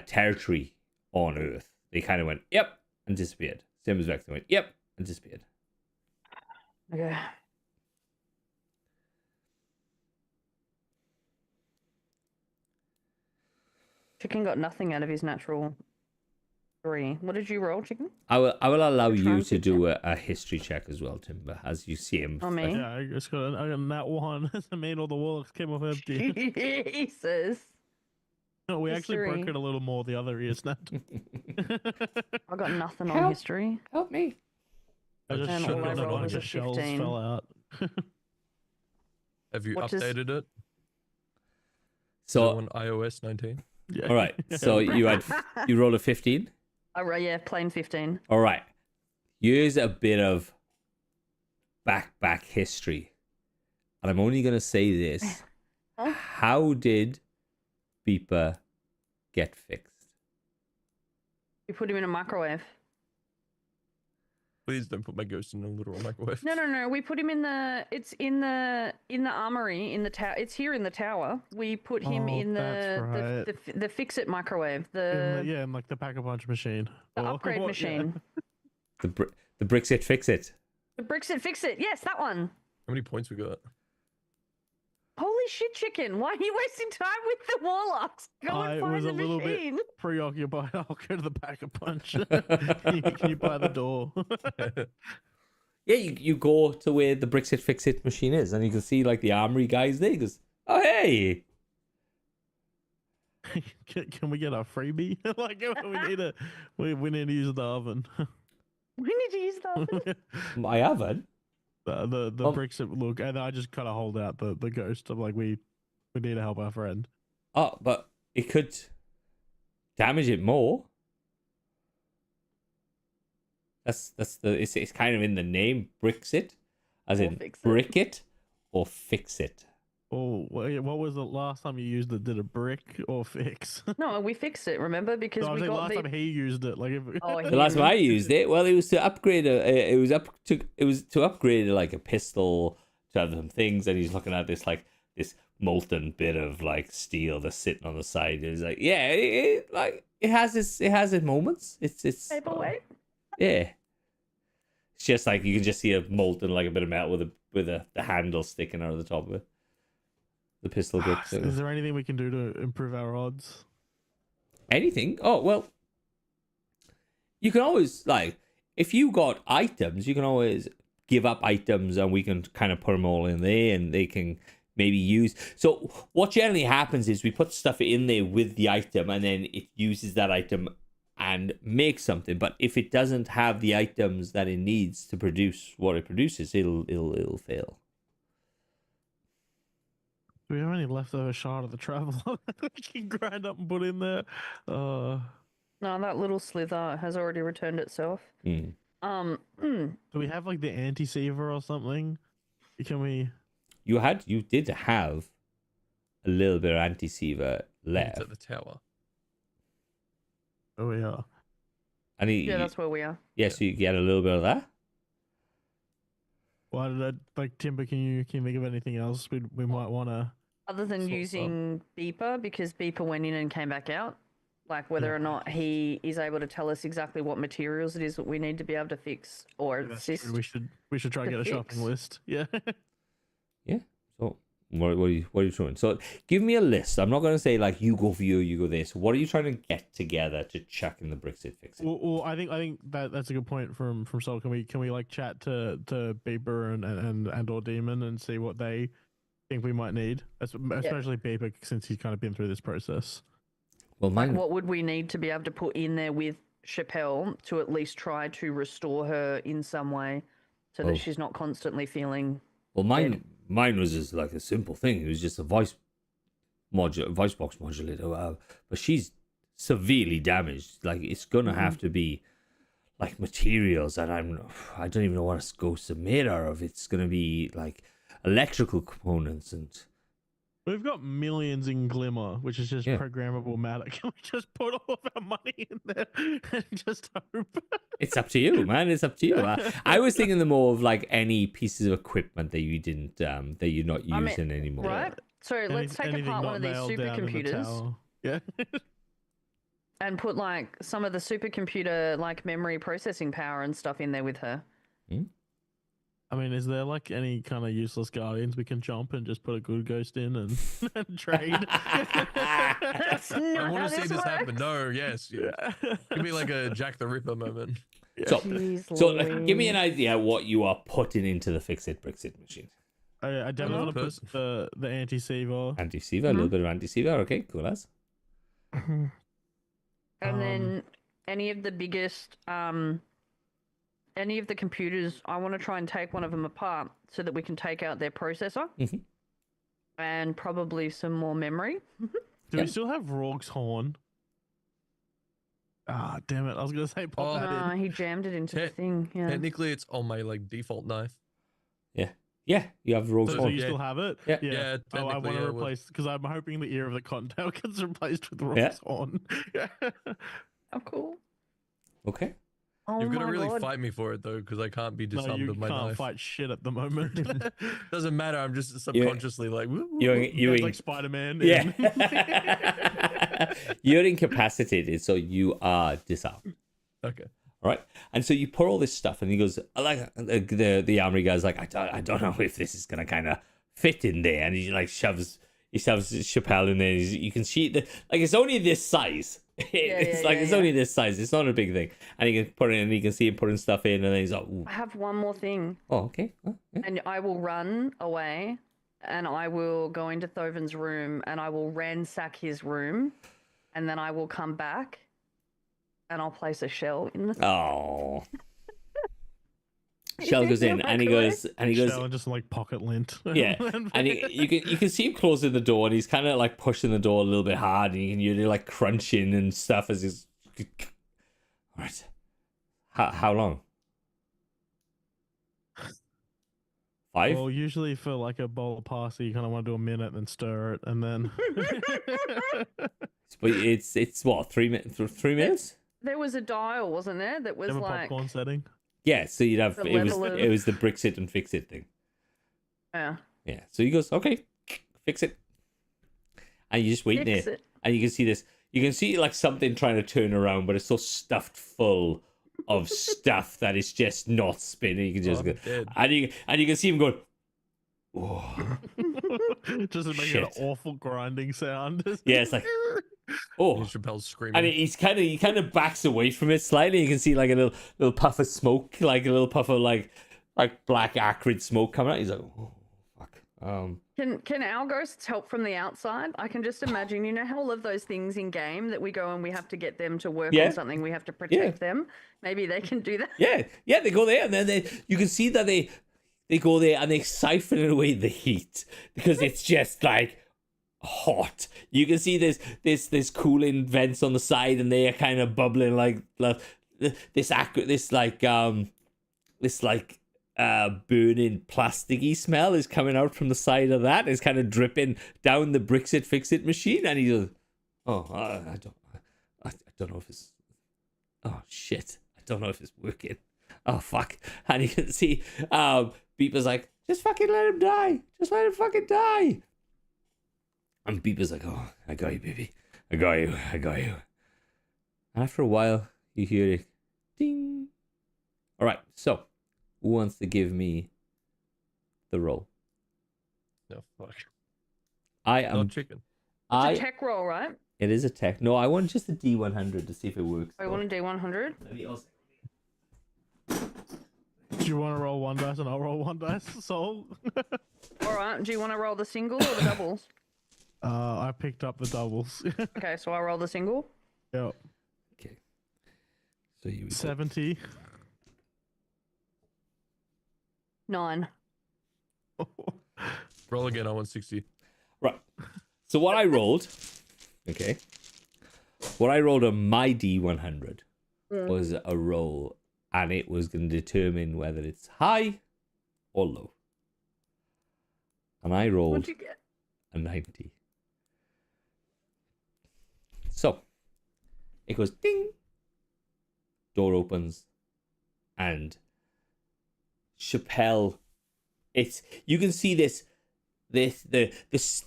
territory on Earth. They kind of went, yep, and disappeared. Same as Vex, they went, yep, and disappeared. Okay. Chicken got nothing out of his natural 3. What did you roll, Chicken? I will allow Which you one's to it? do a history check as well, Timber, as you see him. Oh, me? Yeah, I just got that one. I mean, all the warlocks came off empty. Jesus. No, we actually broke History. it a little more. The other ear snapped. I got nothing on Help. history. Help me. I just And shook all I it and a rolled bunch was of a shells 15. fell out. Have you What is- updated it? So, On iOS 19? Yeah. all right. So you rolled a 15. Yeah, plain 15. All right. Here's a bit of back history. And I'm only going to say this. Huh? How did Beeper get fixed? You put him in a microwave. Please don't put my ghost in a literal microwave. No. We put him in the. It's in the armory in the tower. It's here in the tower. We put him Oh, in that's the fix it microwave. Yeah, in like the pack-a-punch machine. The Or upgrade what- yeah. machine. The bricks it fix it. The bricks it fix it. Yes, that one. How many points we got? Holy Holy shit, chicken! Why are you wasting time with the warlocks? Go I and find was the a little bit machine. preoccupied. I'll go to the pack a punch. Can you buy the door? Yeah, you go to where the Brixit Fix It machine is, and you can see like the armory guys there. He goes, oh hey, Can we get a freebie? Like we need to use the oven. We need to use that. I haven't. The bricks that look, and I just kind of hold out the ghost. I'm like, we need to help our friend. Oh, but it could damage it more. That's it's kind of in the name, Brixit, as Or in fix it. brick it or fix it. Oh, what was the last time you used it? Did it brick or fix? No, we fixed it. Remember, because No, I was we saying got last time he used it. Like, if, Oh, The last time I used it, well, it was to upgrade it was to upgrade like a pistol to have some things, and he's looking at this molten bit of like steel that's sitting on the side. He's like, yeah, it has its moments. It's paperweight. yeah. It's just like you can just see a molten like a bit of metal with the handle sticking out of the top of it. The pistol grip. is there anything we can do to improve our odds? Anything? Oh well. You can always like if you got items, you can always give up items, and we can kind of put them all in there, and they can maybe use. So what generally happens is we put stuff in there with the item, and then it uses that item and makes something. But if it doesn't have the items that it needs to produce what it produces, it'll fail. Do we have any leftover shard of the travel we can grind up and put in there? No, that little slither has already returned itself. Mm. Do we have like the anti-seaver or something? Can we? You did have a little bit of anti-seaver It's left, at the tower. Oh yeah. and Yeah, that's where we are. yeah. So you get a little bit of that. Why did I like Timber? Can you think of anything else we might want to? Other than Sort of. using Beeper, because Beeper went in and came back out, like whether or not he is able to tell us exactly what materials it is that we need to be able to fix or assist. We should try and to get a shopping fix. list. Yeah. So what are you doing? So give me a list. I'm not going to say like you go for you go there. So what are you trying to get together to chuck in the Brixit Fix It? Well, I think that's a good point from Sol. Can we like chat to Beeper and or Demon and see what they think we might need, especially Beeper since he's kind of been through this process. Well, Like, mine. what would we need to be able to put in there with Chappelle to at least try to restore her in some way so Oh. that she's not constantly feeling. Well, mine was just like a simple thing. It was just a voice box modulator. But she's severely damaged. Like it's gonna have to be like materials that I don't even want to go submit her of. It's gonna be like electrical components and. We've got millions in Glimmer, which is just Yeah. programmable matter. Can we just put all of our money in there and just hope? It's up to you, man. It's up to you. I was thinking the more of like any pieces of equipment that you didn't that you're not I mean, using anymore. Right? So let's take Anything apart one not of these nailed down in the supercomputers tower. Yeah. and put like some of the supercomputer like memory processing power and stuff in there with her. I mean, is there like any kind of useless guardians we can jump and just put a good ghost in and, and trade? That's I not want how to see this happen. works. No, yes. Give me like a Jack the Ripper moment. So, Jeez so give me Louise. an idea what you are putting into the Fix It Brixit machine. I definitely want to put person. the anti-seaver. Anti-Seaver, a little bit of Anti-Seaver. Okay, cool as. And then any of the biggest, any of the computers, I want to try and take one of them apart so that we can take out their processor Mhm. and probably some more memory. Do Yeah. we still have Rourke's horn? Ah, damn it! I was gonna say pop Oh. that in. He jammed it into the Te- thing. Yeah. Technically, it's on my like default knife. Yeah, you have Rogue's So Horn. you yeah. still have it? Yeah. Yeah, Oh, I technically, want yeah, to it was- replace because I'm hoping the ear of the cottontail gets replaced with Rourke's Yeah. horn. Oh, cool. Okay. Oh You've got my to really God. fight me for it though, because I can't be No, disarmed you of my can't knife. fight shit at the moment. Doesn't matter. I'm just subconsciously like. Woo, woo, You're, woo. you're, That's in, like Spider-Man. yeah. You're incapacitated, so you are disarmed. Okay. All right. And so you pour all this stuff, and he goes, I like the armory guy's like, I don't know if this is gonna kind of fit in there, and he like shoves Chappelle in there. You can see like it's only this size. It's only this size. It's not a big thing, and he can put it in. You can see him putting stuff in, and then he's like, ooh. I have one more thing. Oh, okay. Oh, yeah. And I will run away and I will go into Thovin's room and I will ransack his room and then I will come back and I'll place a shell in the Oh. Shell goes in and he goes Shell and just like pocket lint. yeah, and you can see him closing the door, and he's kind of like pushing the door a little bit hard, and you can hear like crunching and stuff as he's. All right, how long? 5? Well, usually for like a bowl of pasta, you kind of want to do a minute and then stir it, and then. But it's what 3 minutes? 3 minutes? There was a dial, wasn't there? That was Have a like popcorn setting. Yeah, so you'd have The it level of- was the bricks it and fix it thing. yeah. Yeah, so he goes, okay, fix it, and you just wait Fix there, it. and you can see this. You can see like something trying to turn around, but it's so stuffed full of stuff that it's just not spinning. You can just Oh, go, I'm dead. and you can see him going, oh, Just to make Shit. an awful grinding sound. yeah, it's like, oh, Here's Chappelle's screaming. and he kind of backs away from it slightly. You can see like a little puff of smoke, like a little puff of like black acrid smoke coming out. He's like, oh fuck. Can our ghosts help from the outside? I can just imagine, you know how all of those things in game that we go and we have to get them to work Yeah. on something, we have to protect them. Maybe they can do that. Yeah, they go there, and then you can see that they go there and they siphon away the heat because it's just like hot. You can see this cooling vents on the side, and they are kind of bubbling like this burning plasticky smell is coming out from the side of that. It's kind of dripping down the bricks it fix it machine, and he goes, oh, I don't know if it's, oh shit, I don't know if it's working. Oh fuck. And you can see Beeper's like, just fucking let him die, just let him fucking die. And Beeper's like, oh, I got you, baby, I got you. And after a while you hear it ding. All right, so who wants to give me the roll? No, fuck. I No am It's chicken. a tech roll, right? It is a tech. No, I want just a D100 to see if it works. I want a D100. Let me also. Do you want to roll one dice and I'll roll one dice, Soul? All right. Do you want to roll the single or the doubles? I picked up the doubles. Okay, so I'll roll the single. Yep. Okay. So you 70. 9. Roll again. I want 60. right. So what I rolled, okay, what I rolled on my D100 was a roll, and it was going to determine whether it's high or low. And I rolled What'd you get? a 90. So it goes ding. Door opens, and Chappelle. It's you can see the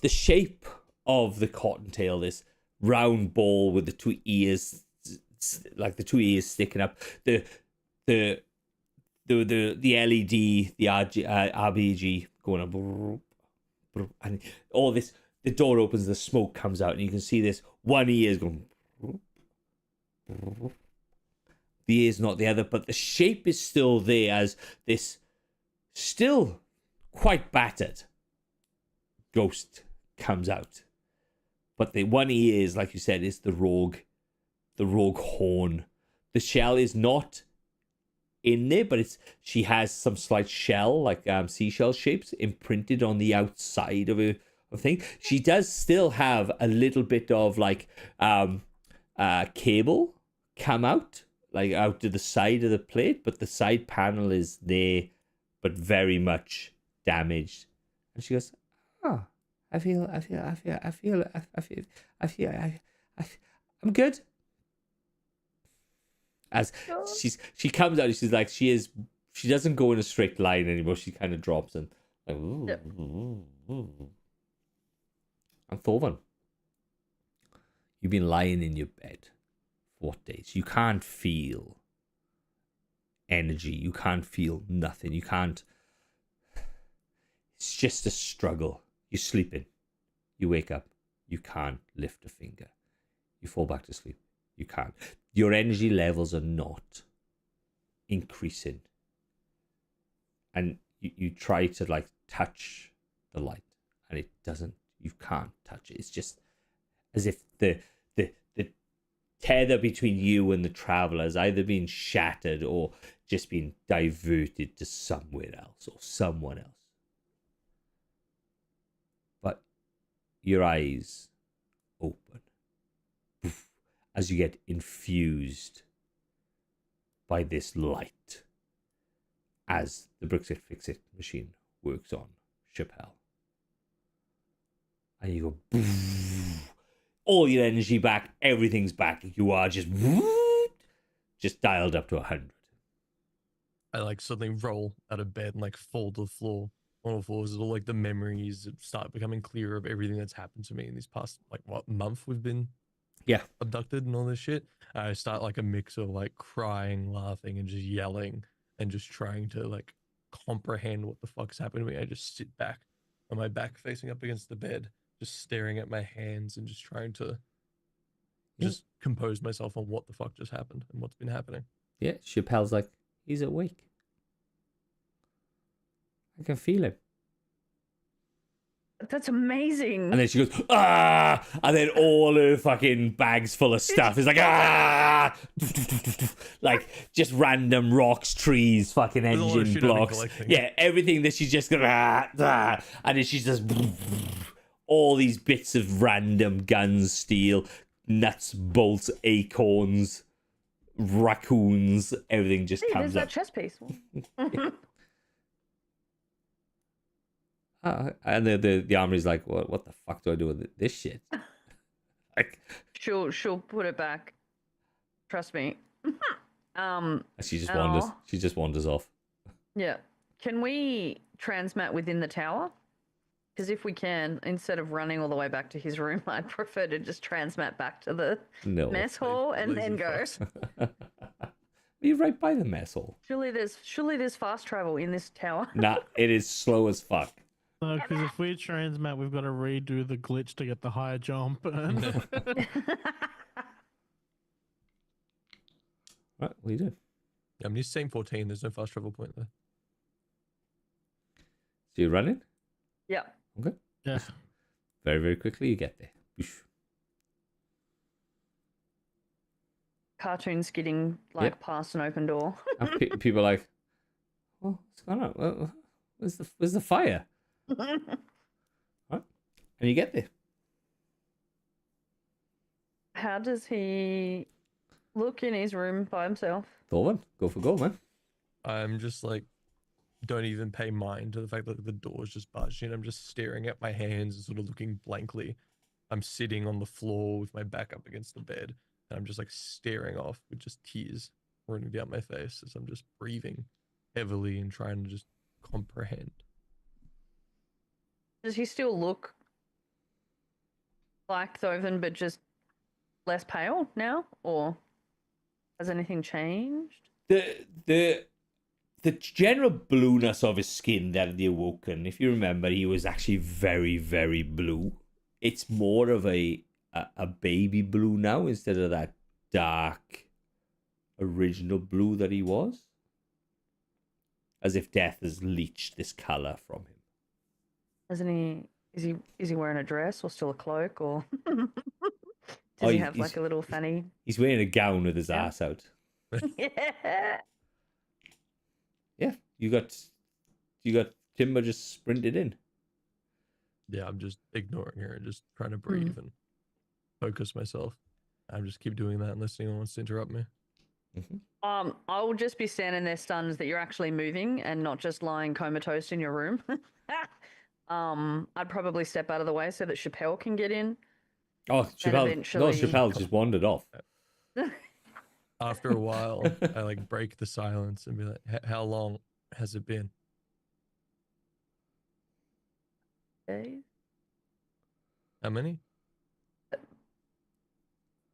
shape of the cottontail, this round ball with the two ears, like the two ears sticking up. The LED, the RBG going up, and all this. The door opens, the smoke comes out, and you can see this one ear is going. The ear's not the other, but the shape is still there as this still quite battered ghost comes out. But the one ear is, like you said, is the rogue horn. The shell is not in there, but she has some slight shell, like seashell shapes, imprinted on the outside of her thing. She does still have a little bit of like cable come out, like out to the side of the plate, but the side panel is there, but very much damaged. And she goes, "Oh, I'm good." As she comes out, and she's like, she doesn't go in a straight line anymore. She kind of drops and like, ooh, Yep. ooh. And Thorvan, you've been lying in your bed for what days? You can't feel energy. You can't feel nothing. You can't. It's just a struggle. You're sleeping. You wake up. You can't lift a finger. You fall back to sleep. You can't. Your energy levels are not increasing. And you try to like touch the light and it doesn't, you can't touch it. It's just as if the tether between you and the traveler has either been shattered or just been diverted to somewhere else or someone else. But your eyes open as you get infused by this light as the Brexit Fix-It machine works on Chappelle. And you go, all your energy back, everything's back. You are just dialed up to 100. I like suddenly roll out of bed and like fall to the floor. On all fours, all like the memories start becoming clearer of everything that's happened to me in these past like what month we've been abducted and all this shit. I start like a mix of like crying, laughing, and just yelling and just trying to like comprehend what the fuck's happened to me. I just sit back on my back facing up against the bed, just staring at my hands and just trying to just compose myself on what the fuck just happened and what's been happening. Yeah, Chappelle's like, he's awake. I can feel him. That's amazing. And then she goes, ah! And then all her fucking bags full of stuff is like, ah! Like, just random rocks, trees, fucking There's a lot of engine shit I've been blocks. collecting. Yeah, everything that she's just going, and then she's just, all these bits of random guns, steel, nuts, bolts, acorns, raccoons, everything just Hey, comes there's up. that chess piece. And the armory's like, what the fuck do I do with this shit? Like, She'll put it back. Trust me. she just wanders. Oh. She just wanders off. Yeah. Can we transmat within the tower? Because if we can, instead of running all the way back to his room, I'd prefer to just transmat back to the No, mess hall and then Lazy go. fucks. you're right by the mess hall. Surely there's fast travel in this tower. Nah, it is slow as fuck. No, because if we transmat, we've got to redo the glitch to get the higher jump. And Right, what are you doing? I'm just saying 14. There's no fast travel point there. So you're running Yeah. yeah, very, very quickly. You get there. Boosh. Cartoon skidding like past an open door. And people are like, "Oh, what's going on? Where's the fire?" Right, and you get there. How does he look in his room by himself? Thorvin, go for gold, man. I'm just like, don't even pay mind to the fact that the door's just budging. I'm just staring at my hands and sort of looking blankly. I'm sitting on the floor with my back up against the bed, and I'm just like staring off with just tears running down my face as I'm just breathing heavily and trying to just comprehend. Does he still look like Thoven, but just less pale now? Or has anything changed? The general blueness of his skin that the Awoken, if you remember, he was actually very, very blue. It's more of a baby blue now instead of that dark original blue that he was. As if death has leached this color from him. Hasn't he? Is he wearing a dress or still a cloak or? Does he have like a little fanny? He's wearing a gown with his Yeah. ass out. Yeah. Yeah, you got Timber just sprinted in. Yeah, I'm just ignoring her and just trying to breathe and focus myself. I'm just keep doing that unless anyone wants to interrupt me. I will just be standing there stunned that you're actually moving and not just lying comatose in your room. I'd probably step out of the way so that Chappelle can get in. Oh, Chappelle! eventually- Chappelle just wandered off. After a while, I like break the silence and be like, how long has it been? Days? How many?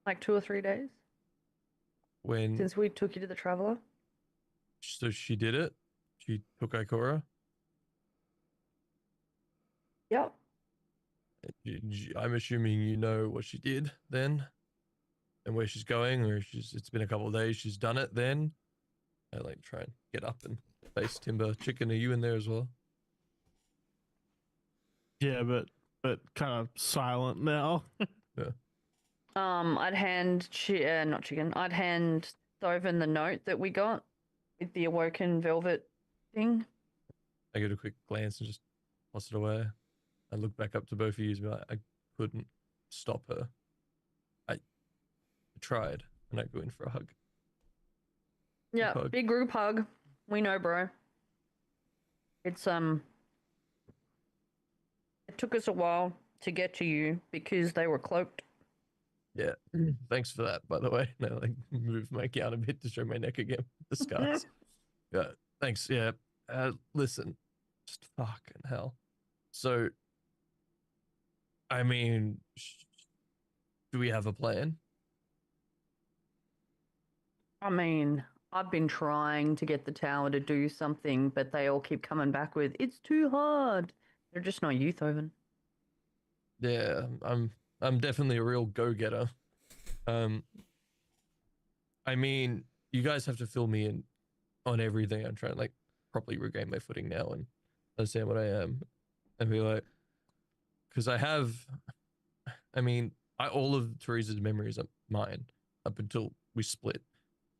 Like 2 or 3 days When since we took you to the Traveler. so she did it? She took Ikora? Yep. I'm assuming you know what she did then, and where she's going, or it's been a couple of days. She's done it then. I like try and get up and face Timber. Chicken, are you in there as well? Yeah, but kind of silent now. I'd hand not chicken. I'd hand Thoven the note that we got with the awoken velvet thing. I give it a quick glance and just toss it away. I look back up to both of you and be like, I couldn't stop her. I tried, and I go in for a hug. Yeah, hug. big group hug. We know, bro. It's it took us a while to get to you because they were cloaked. Yeah, thanks for that, by the way. No, like move my gown a bit to show my neck again. The scars. Yeah, thanks. Yeah. Listen, just fucking hell. So, I mean, do we have a plan? I mean, I've been trying to get the tower to do something, but they all keep coming back with, it's too hard. They're just not you, Thoven. Yeah, I'm definitely a real go-getter. I mean, you guys have to fill me in on everything. I'm trying to like properly regain my footing now and understand what I am, and be like, because I mean, all of Teresa's memories are mine up until we split,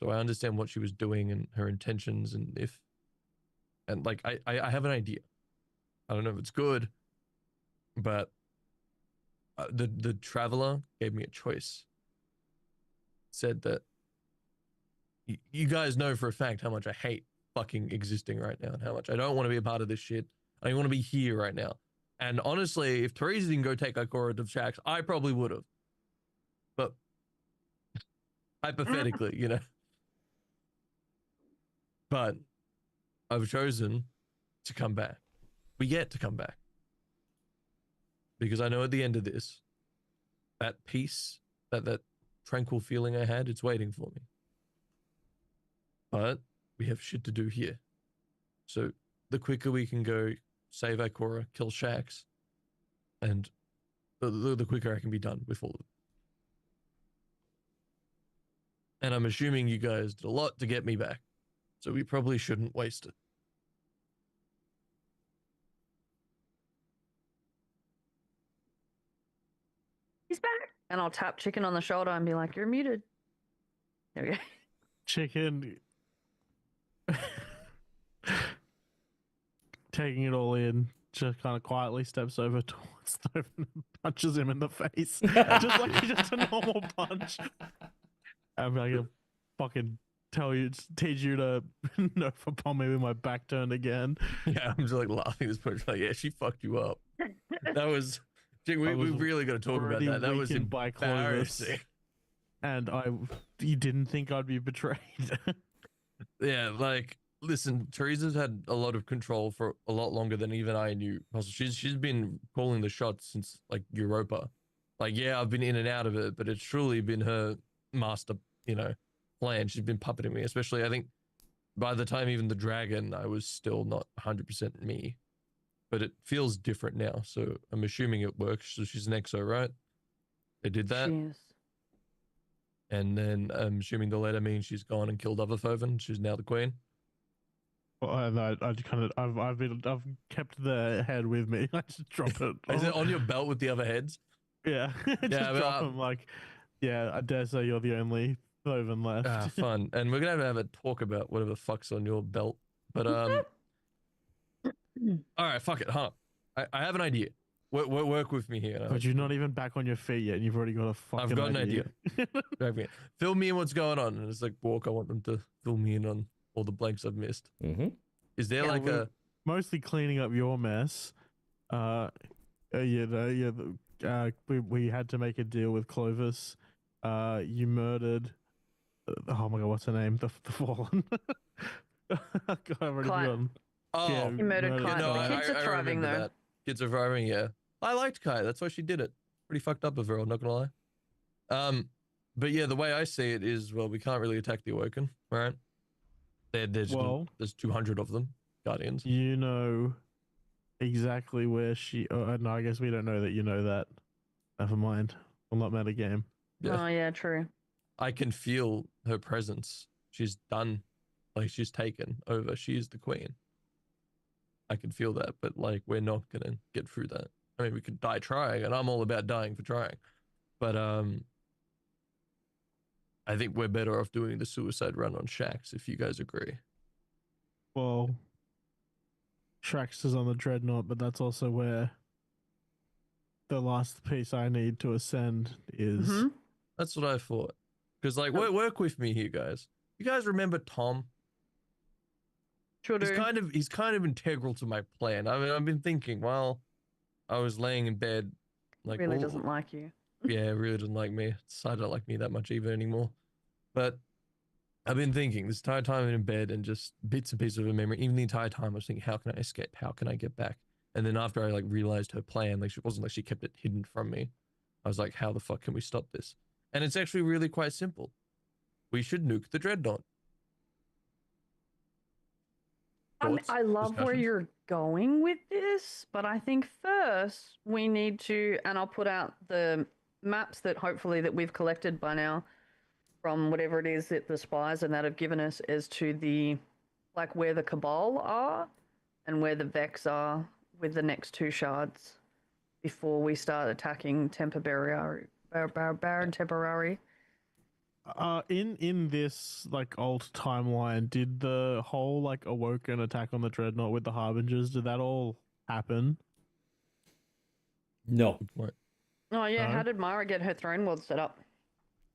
so I understand what she was doing and her intentions, and like I have an idea. I don't know if it's good, but the traveler gave me a choice. Said that you guys know for a fact how much I hate fucking existing right now and how much I don't want to be a part of this shit. I don't want to be here right now. And honestly, if Teresa didn't go take Ikora to Shaxx, I probably would have. But hypothetically, you know. But I've chosen to come back. We get to come back. Because I know at the end of this, that peace, that tranquil feeling I had, it's waiting for me. But we have shit to do here. So the quicker we can go save Ikora, kill Shaxx, and the quicker I can be done with all of it. And I'm assuming you guys did a lot to get me back. So we probably shouldn't waste it. He's back. And I'll tap Chicken on the shoulder and be like, you're muted. There we go. Chicken taking it all in, just kind of quietly steps over towards Thoven and punches him in the face. just a normal punch. I'm gonna fucking teach you to nerf upon me with my back turned again. Yeah, I'm just like laughing at this point. Like, yeah, she fucked you up. That was, we really got to talk about that. That was by Clovis, embarrassing. and you didn't think I'd be betrayed. Yeah, like, listen, Teresa's had a lot of control for a lot longer than even I knew. She's been calling the shots since like Europa. Like, yeah, I've been in and out of it, but it's truly been her master, plan. She's been puppeting me, especially I think by the time even the dragon, I was still not 100% me. But it feels different now, so I'm assuming it works. So she's an EXO, right? They did that. She is. And then I'm assuming the letter means she's gone and killed other Thoven. She's now the queen. Well, I've kept the head with me. I just drop it. Is it on your belt with the other heads? Yeah, just drop him like, yeah. I dare say you're the only Thoven left. Ah, fun. And we're gonna have a talk about whatever the fuck's on your belt. But all right, fuck it, huh? I have an idea. Work with me here. But you're not even back on your feet yet, and you've already got a fucking. I've got an idea. Fill me in what's going on. And it's like, Walk, I want them to fill me in on all the blanks I've missed. Mm-hmm. Is there like a mostly cleaning up your mess? We had to make a deal with Clovis. You murdered. Oh my god, what's her name? The fallen. God, I've already forgotten. Oh, you murdered Kai. No, The kids are thriving though. That. Kids are thriving, yeah. I liked Kai. That's why she did it. Pretty fucked up of her, I'm not gonna lie. But yeah, the way I see it is, well, we can't really attack the Awoken, right? There's 200 of them, Guardians. You know exactly where she. Oh, no, I guess we don't know that you know that. Never mind. Will not matter game. Yeah. Oh yeah, true. I can feel her presence. She's done, like she's taken over. She is the queen. I can feel that, but like we're not gonna get through that. I mean, we could die trying, and I'm all about dying for trying. But I think we're better off doing the suicide run on Shax, if you guys agree. Well, Shrax is on the Dreadnought, but that's also where the last piece I need to ascend is. Mhm. That's what I thought. Because like, Oh. work with me here, guys. You guys remember Tom? Sure He's do. kind of integral to my plan. I mean, I've been thinking while I was laying in bed, like, Really well, doesn't like you. yeah, really doesn't like me. Decided don't like me that much even anymore. But I've been thinking this entire time in bed and just bits and pieces of her memory. Even the entire time I was thinking, how can I escape? How can I get back? And then after I like realized her plan, like it wasn't like she kept it hidden from me. I was like, how the fuck can we stop this? And it's actually really quite simple. We should nuke the Dreadnought. Thoughts? I love where Discussions? you're going with this, but I think first we need to, and I'll put out the maps that hopefully that we've collected by now from whatever it is that the spies and that have given us as to the, like where the Cabal are and where the Vex are with the next two shards before we start attacking Temporary, Baron Temporary. In this like old timeline, did the whole like Awoken attack on the Dreadnought with the Harbingers, did that all happen? No. Good point. Oh yeah, No? how did Mara get her throne world set up?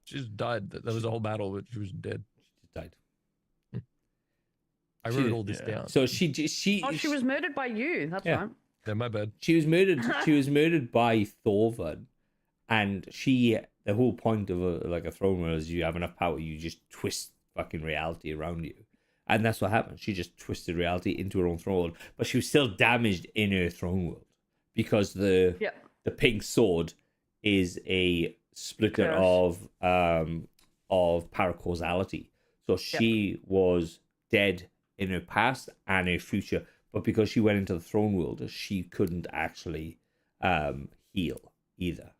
She just died. There was a whole battle, but she was dead. She just died. I She- wrote all this yeah. down. So Oh, she was murdered by you. That's Yeah. right. Yeah, my bad. She was murdered. She was murdered by Thorvald, and the whole point of a throne world is you have enough power, you just twist fucking reality around you, and that's what happened. She just twisted reality into her own throne world, but she was still damaged in her throne world because the pink sword is a splitter Curse. of paracausality. So she was dead in her past and her future, but because she went into the throne world, she couldn't actually heal either.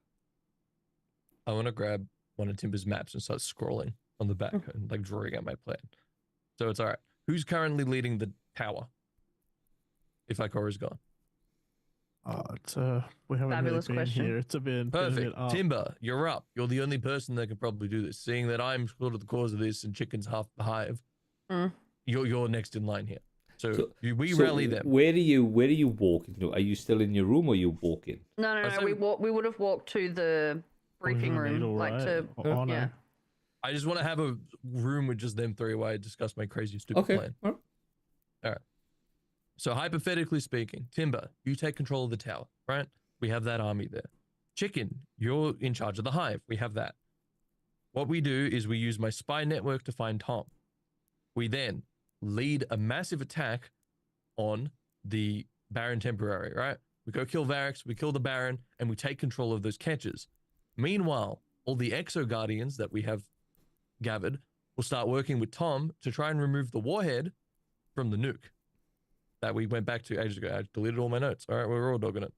I want to grab one of Timber's maps and start scrolling on the back and like drawing out my plan. So it's all right. Who's currently leading the tower? If Ikora's gone. It's we haven't Fabulous really been question. here. It's been a Perfect. bit up. Timber, you're up. You're the only person that could probably do this. Seeing that I'm sort of the cause of this and Chicken's half the hive, you're next in line here. So we rally them. Where do you walk into? Are you still in your room or are you walking? No. We would have walked to the briefing room, Needle, like right? to Oh, no. yeah. I just want to have a room with just them three while I discuss my crazy stupid Okay. plan. All right. So hypothetically speaking, Timber, you take control of the tower, right? We have that army there. Chicken, you're in charge of the hive. We have that. What we do is we use my spy network to find Tom. We then lead a massive attack on the Baron Temporary, right? We go kill Varix, we kill the Baron, and we take control of those catches. Meanwhile, all the Exo Guardians that we have gathered will start working with Tom to try and remove the warhead from the nuke that we went back to ages ago. I deleted all my notes. All right, we're all dogging it.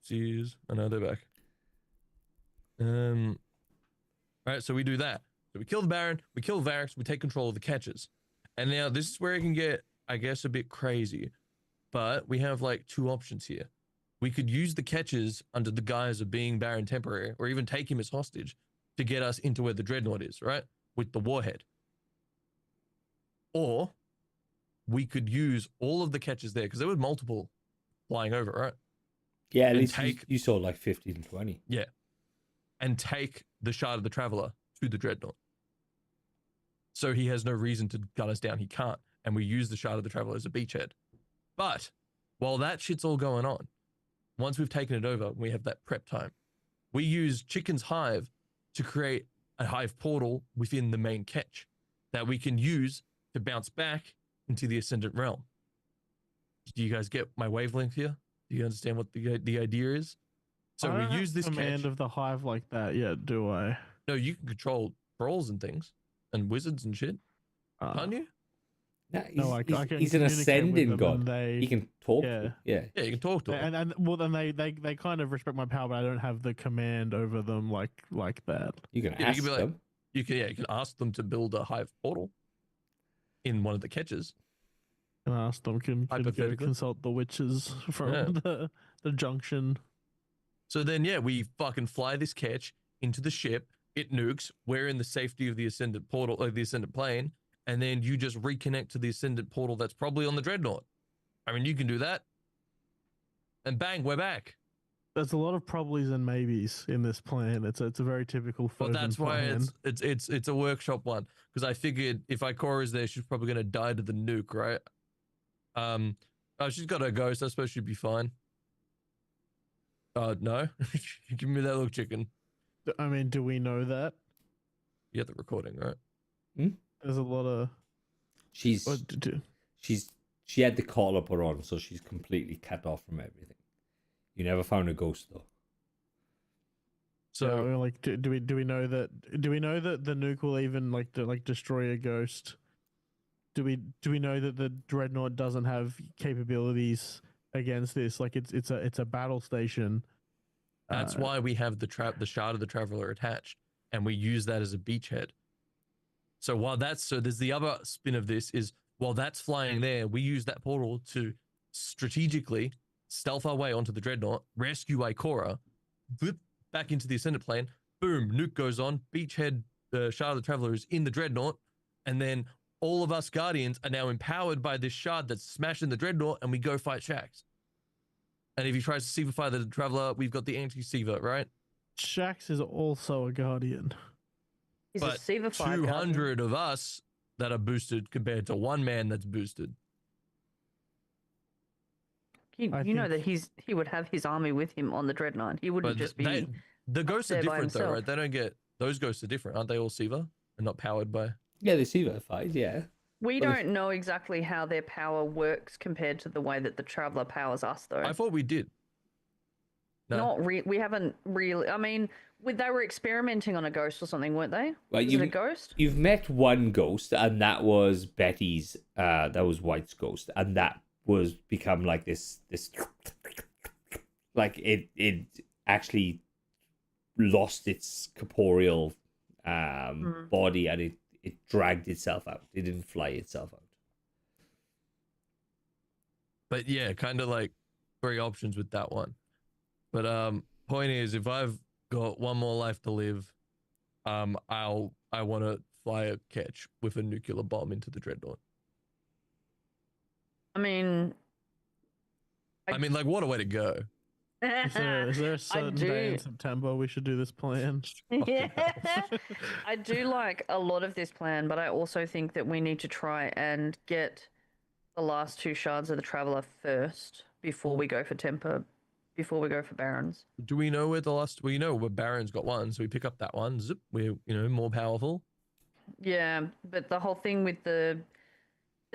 Jeez, I know they're back. All right, so we do that. So we kill the Baron, we kill Varix, we take control of the catches. And now this is where it can get, I guess, a bit crazy. But we have like two options here. We could use the catches under the guise of being Baron Temporary, or even take him as hostage to get us into where the Dreadnought is, right? With the warhead. Or we could use all of the catches there, because there was multiple flying over, right? Yeah, at And least take- you saw like 15 and 20. Yeah. And take the Shard of the Traveler to the Dreadnought. So he has no reason to gun us down. He can't. And we use the Shard of the Traveler as a beachhead. But while that shit's all going on, once we've taken it over, we have that prep time. We use Chicken's Hive to create a hive portal within the main catch that we can use to bounce back into the Ascendant Realm. Do you guys get my wavelength here? Do you understand what the idea is? So I we don't have use this command catch. of the hive like that yet, do I? No, you can control trolls and things and wizards and shit. Can't you? Nah, he's, No, I he's, can he's an communicate with ascending them god. and they, He can talk. yeah. To, yeah. Yeah, you can talk to them. and well, then they kind of respect my power, but I don't have the command over them like that. You can Yeah, you ask can be like, them. you can ask them to build a hive portal in one of the catches. And ask them can go Hypothetically. consult the witches from Yeah. the junction. So then, yeah, we fucking fly this catch into the ship. It nukes. We're in the safety of the ascendant portal, the ascendant plane, and then you just reconnect to the ascendant portal that's probably on the dreadnought. I mean, you can do that, and bang, we're back. There's a lot of probablys and maybes in this plan. It's a very typical Well, Foven that's why plan. it's a workshop one, because I figured if Ikora's there, she's probably gonna die to the nuke, right? Oh, she's got her ghost. I suppose she'd be fine. No, give me that look, chicken. I mean, do we know that? You have the recording, right? There's a lot of She's what to do. she had the collar put on, so she's completely cut off from everything. You never found a ghost though. So So like, do we know that? Do we know that the nuke will even like destroy a ghost? Do we know that the dreadnought doesn't have capabilities against this? Like it's a battle station. that's why we have the shard of the traveler attached, and we use that as a beachhead. So there's the other spin of this is while that's flying there, we use that portal to strategically stealth our way onto the dreadnought, rescue Ikora, flip back into the ascendant plane, boom, nuke goes on, beachhead, shard of the traveler is in the dreadnought, and then all of us guardians are now empowered by this shard that's smashing the dreadnought, and we go fight Shax. And if he tries to Sievify the traveler, we've got the anti-Sieva, right? Shax is also a guardian. He's But a Siva 200 of us that are boosted compared to one man that's boosted. You I know think- that he would have his army with him on the dreadnought. He wouldn't But just be. the ghosts are there by different though, himself. right? They don't get those ghosts are different, aren't they? All Sieva and not powered by. Yeah, they see that fight. Yeah. We Well, if- don't know exactly how their power works compared to the way that the traveler powers us, though. I thought we did. No. We haven't really. I mean, they were experimenting on a ghost or something, weren't they? Well, Was it a ghost? You've met one ghost, and that was Betty's. That was White's ghost, and that was become like this. Like it actually lost its corporeal body, and it dragged itself out. It didn't fly itself out. But yeah, kind of like 3 options with that one. But point is, if I've got one more life to live, I want to fly a catch with a nuclear bomb into the dreadnought. I mean, I mean, like, what a way to go! Is there a certain day in do. September we should do this plan? yeah, I do like a lot of this plan, but I also think that we need to try and get the last 2 shards of the traveler first before we go for temper, before we go for barons. Do we know where the last? Well, you know, where Baron's got one, so we pick up that one. Zip, we're more powerful. Yeah, but the whole thing with the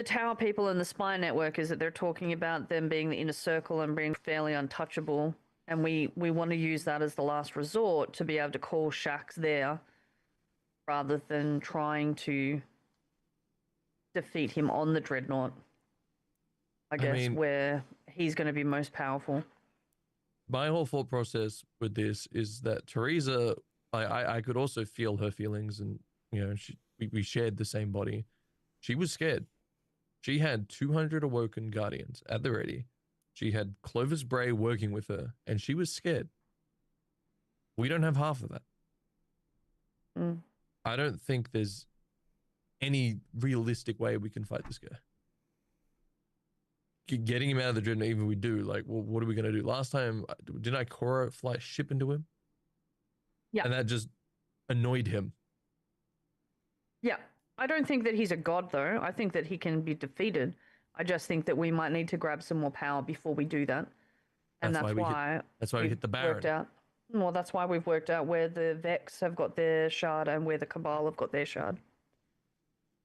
tower people and the spy network is that they're talking about them being the inner circle and being fairly untouchable, and we want to use that as the last resort to be able to call Shax there rather than trying to defeat him on the dreadnought. I guess mean- where he's going to be most powerful. My whole thought process with this is that Teresa, I could also feel her feelings, and we shared the same body. She was scared. She had 200 awoken guardians at the ready. She had Clovis Bray working with her, and she was scared. We don't have half of that. Mm. I don't think there's any realistic way we can fight this guy. Getting him out of the dreadnought, even if we do, like, well, what are we going to do? Last time, didn't Ikora fly a ship into him? Yeah. And that just annoyed him. Yeah, I don't think that he's a god, though. I think that he can be defeated. I just think that we might need to grab some more power before we do that. And That's that's why That's why we we've hit the worked Baron. out. Well, that's why we've worked out where the Vex have got their shard and where the Cabal have got their shard.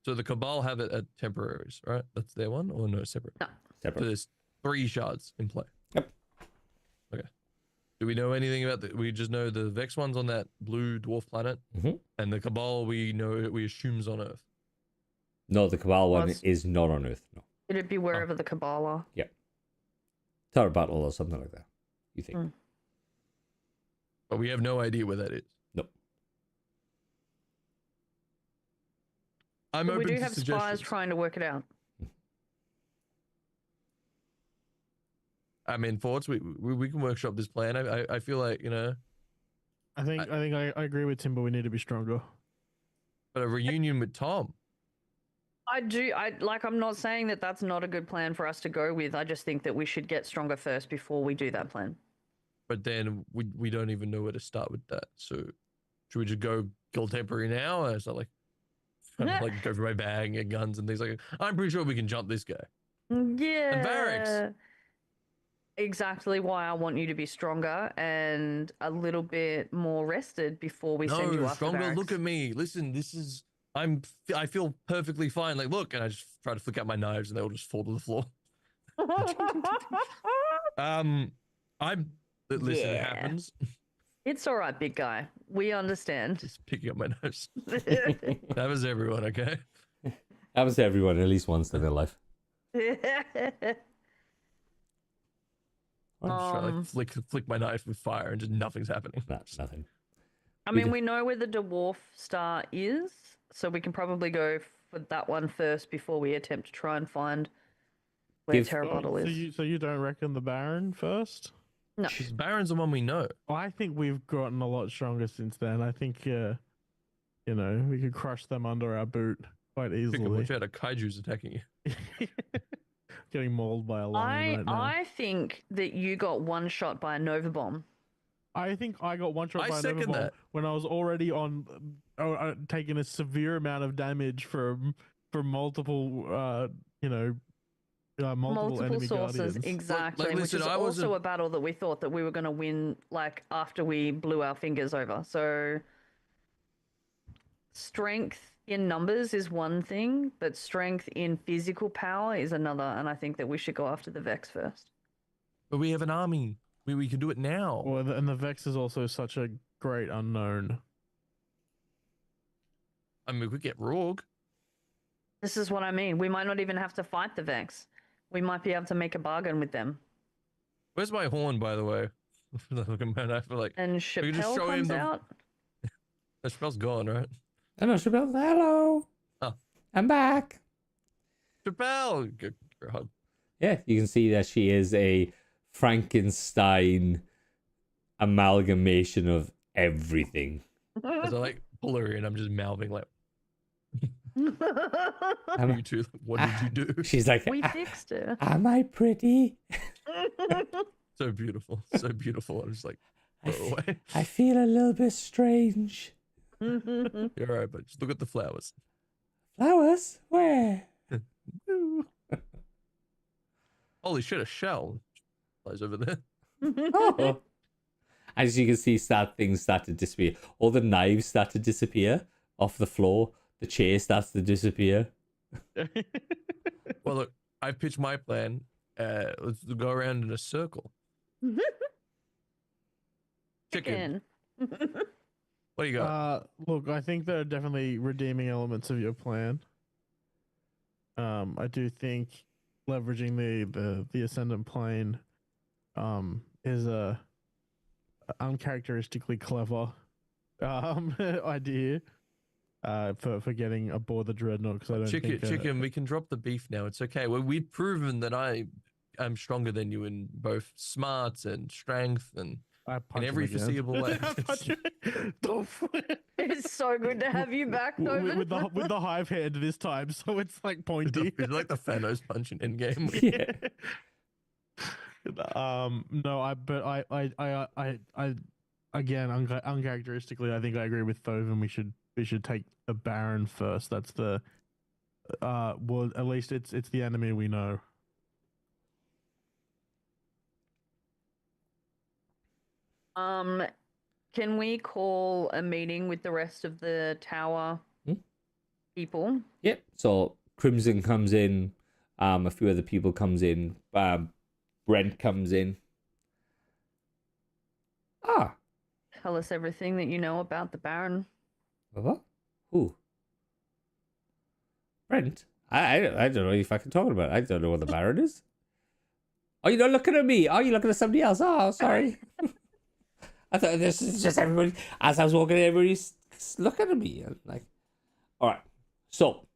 So the Cabal have it at temporaries, right? That's their one, or no, separate? No. So Separate. there's 3 shards in play. Yep. Okay. Do we know anything about the? We just know the Vex one's on that blue dwarf planet, Mhm. and the Cabal we assume's on Earth. No, the Cabal one Was- is not on Earth. No, It'd be wherever the Cabal are. Tower Battle or something like that. You think? Mm. But we have no idea where that is. Nope. I'm But we open do to have spies suggestions. trying to work it out. I mean, thoughts. We can workshop this plan. I feel like, you know, I think I agree with Timber. We need to be stronger. but a reunion with Tom. I'm not saying that that's not a good plan for us to go with. I just think that we should get stronger first before we do that plan. But then we don't even know where to start with that. So should we just go kill Temporary now? Or is that like, like go for my bag and get guns and things like that? I'm pretty sure we can jump this guy. Yeah. barracks. Exactly why I want you to be stronger and a little bit more rested before we send you No, off to stronger. Look barracks. at me. Listen, this is. I feel perfectly fine. Like, look, and I just try to flick out my knives and they all just fall to the floor. Listen, it Yeah. happens. It's all right, big guy. We understand. Just picking up my knives. That was everyone, okay? Happens to everyone at least once in their life. I'm just trying to Um, like flick my knife with fire and just nothing's happening. That's nothing. I We mean, do- we know where the dwarf star is, so we can probably go for that one first before we attempt to try and find where Give- Terrabottle is. So you don't reckon the Baron first? No. Baron's the one we know. Well, I think we've gotten a lot stronger since then. I think, you know, we could crush them under our boot quite Chicken, easily. watch out, a kaiju's attacking you. Getting mauled by a lion right now. I think that you got one shot by a Nova Bomb. I think I got one shot I by a second Nova Bomb that. when I was already on, taking a severe amount of damage from multiple, you know, multiple enemy sources, guardians. exactly. listen, which is I also wasn't- a battle that we thought that we were going to win, like after we blew our fingers over. So, strength in numbers is one thing, but strength in physical power is another. And I think that we should go after the Vex first. But we have an army. We can do it now. Well, and the Vex is also such a great unknown. I mean, we could get Rogue. This is what I mean. We might not even have to fight the Vex. We might be able to make a bargain with them. Where's my horn, by the way? Look at my knife. Like, And we can just Chappelle show him comes the- out. that spell's gone, right? Hello, Chappelle. Hello. Oh. I'm back. Chappelle! Give her a hug. Yeah, you can see that she is a Frankenstein amalgamation of everything. As I like pull her in, I'm just mouthing like, Am- you two, what did you do? She's like, We "Ah, fixed her. am I pretty? So beautiful. So beautiful. I'm just like, I, throw f- away. I feel a little bit strange. You're alright, but just look at the flowers. Flowers? Where? Woo. Holy shit, a shell flies over there. Oh. As you can see, things start to disappear. All the knives start to disappear off the floor. The chair starts to disappear. Well, look, I pitched my plan. Let's go around in a circle. Chicken. What do you got? Look, I think there are definitely redeeming elements of your plan. I do think leveraging the ascendant plane is a uncharacteristically clever idea for getting aboard the dreadnought, because I don't think Chicken, we can drop the beef now. It's okay. Well, we've proven that I am stronger than you in both smarts and strength and I in punch him every again. foreseeable way. I punch him. Doof. It's so good to have you back, Tobin. with the hive hand this time, so it's like pointy. It's like the Thanos punch in Endgame. Yeah. I again, uncharacteristically, I think I agree with Thoven. We should take the Baron first. That's the well, at least it's the enemy we know. Can we call a meeting with the rest of the tower Hmm? people? Yep. So Crimson comes in. A few other people comes in. Brent comes in. Ah. Tell us everything that you know about the Baron. What? Who? Brent, I don't know if I can talk about it. I don't know what the Baron is. Oh, you're not looking at me. Oh, you're looking at somebody else. Oh, sorry. I thought this is just everybody. As I was walking, everybody's looking at me. I'm like, all right. So,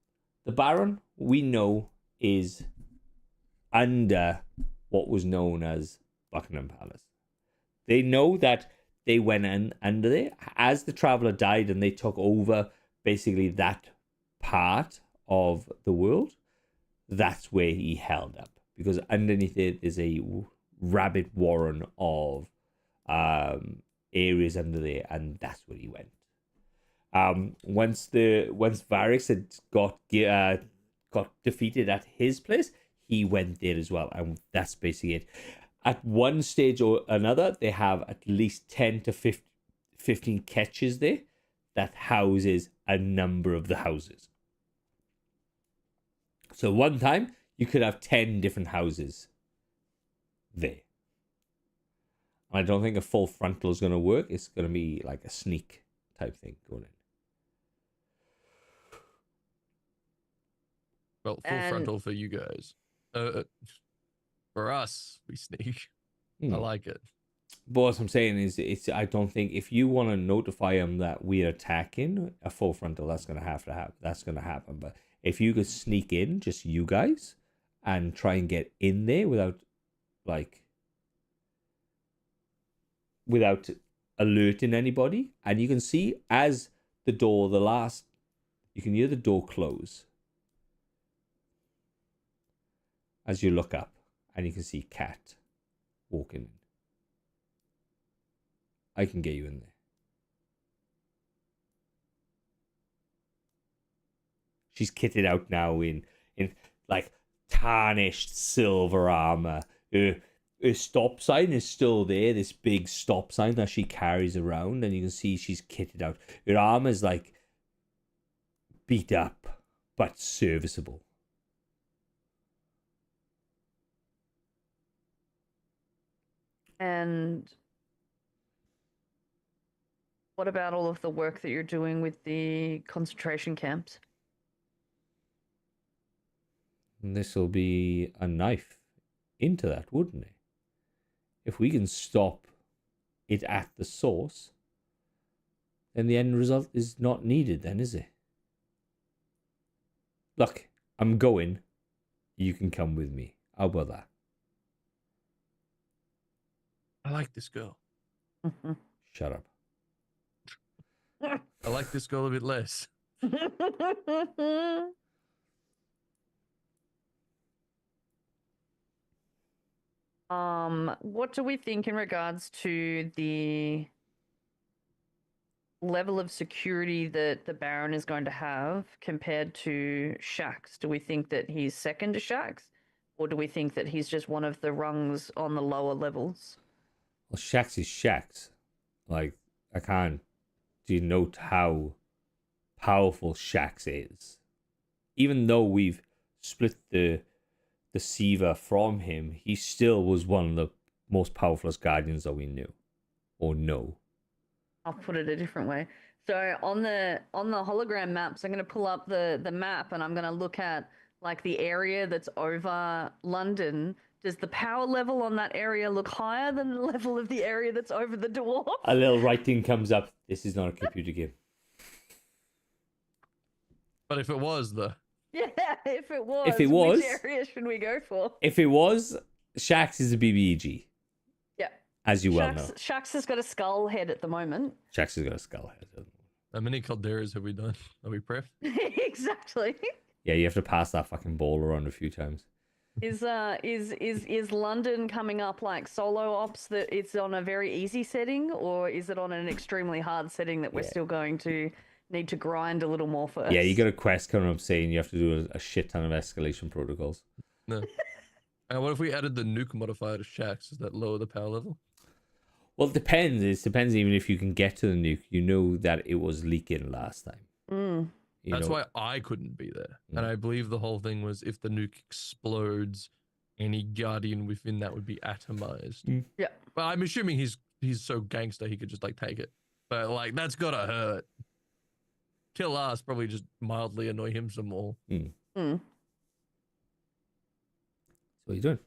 the Baron, we know, is under what was known as Buckingham Palace. They know that they went in under there as the Traveller died and they took over basically that part of the world. That's where he held up, because underneath it is a rabbit warren of areas under there, and that's where he went. Once Varys had got defeated at his place, he went there as well, and that's basically it. At one stage or another, they have at least 10 to 15 catches there that houses a number of the houses. So one time, you could have 10 different houses there. I don't think a full frontal is going to work. It's going to be like a sneak type thing going in. Well, full frontal for you guys. For us, we sneak. I like it. But what I'm saying is, I don't think if you want to notify them that we're attacking a full frontal, that's going to happen. That's going to happen. But if you could sneak in, just you guys, and try and get in there without alerting anybody, and you can see as you can hear the door close as you look up, and you can see Cat walking in. I can get you in there. She's kitted out now in like tarnished silver armor. Her stop sign is still there, this big stop sign that she carries around, and you can see she's kitted out. Her armor's like beat up but serviceable. And what about all of the work that you're doing with the concentration camps? This will be a knife into that, wouldn't it? If we can stop it at the source, then the end result is not needed then, is it? Look, I'm going. You can come with me. How about that? I like this girl. Shut up. I like this girl a bit less. What do we think in regards to the level of security that the Baron is going to have compared to Shaxx? Do we think that he's second to Shaxx, or do we think that he's just one of the rungs on the lower levels? Well, Shaxx is Shaxx. Like, I can't denote how powerful Shaxx is. Even though we've split the Siva from him, he still was one of the most powerful Guardians that we knew or know. I'll put it a different way. So on the hologram maps, I'm going to pull up the map and I'm going to look at like the area that's over London. Does the power level on that area look higher than the level of the area that's over the dwarf? A little writing comes up. This is not a computer game. But if it was, Yeah, if it was, which area should we go for? If it was, Shaxx is a BBEG. Yeah. As you well know. Shaxx has got a skull head at the moment. Shaxx has got a skull head. how many calderas have we done? Are we prepped? Exactly. Yeah, you have to pass that fucking ball around a few times. Is London coming up like solo ops that it's on a very easy setting, or is it on an extremely hard setting that we're still going to need to grind a little more first? Yeah, you got a quest coming up saying you have to do a shit ton of escalation protocols. No. And what if we added the nuke modifier to Shaxx? Does that lower the power level? Well, it depends. It depends even if you can get to the nuke. You know that it was leaking last time. Mm. That's why I couldn't be there. And I believe the whole thing was if the nuke explodes, any guardian within that would be atomized. Yeah. But I'm assuming he's so gangster he could just like take it. But like that's gotta hurt. Kill us, probably just mildly annoy him some more. Mm. So what are you doing?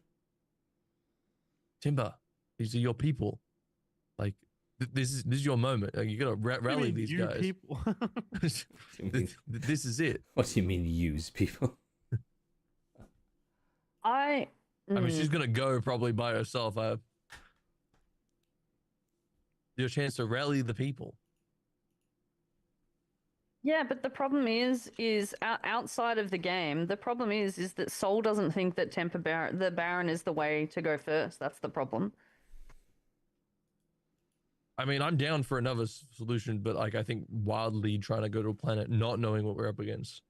Timber, these are your people. Like this is your moment. Like, you gotta What do you rally mean, these you guys. people. You mean- This is it. What do you mean use people? I mean, she's gonna go probably by herself. Your chance to rally the people. Yeah, but the problem is outside of the game. The problem is that Sol doesn't think that the Baron is the way to go first. That's the problem. I mean, I'm down for another solution, but like I think wildly trying to go to a planet not knowing what we're up against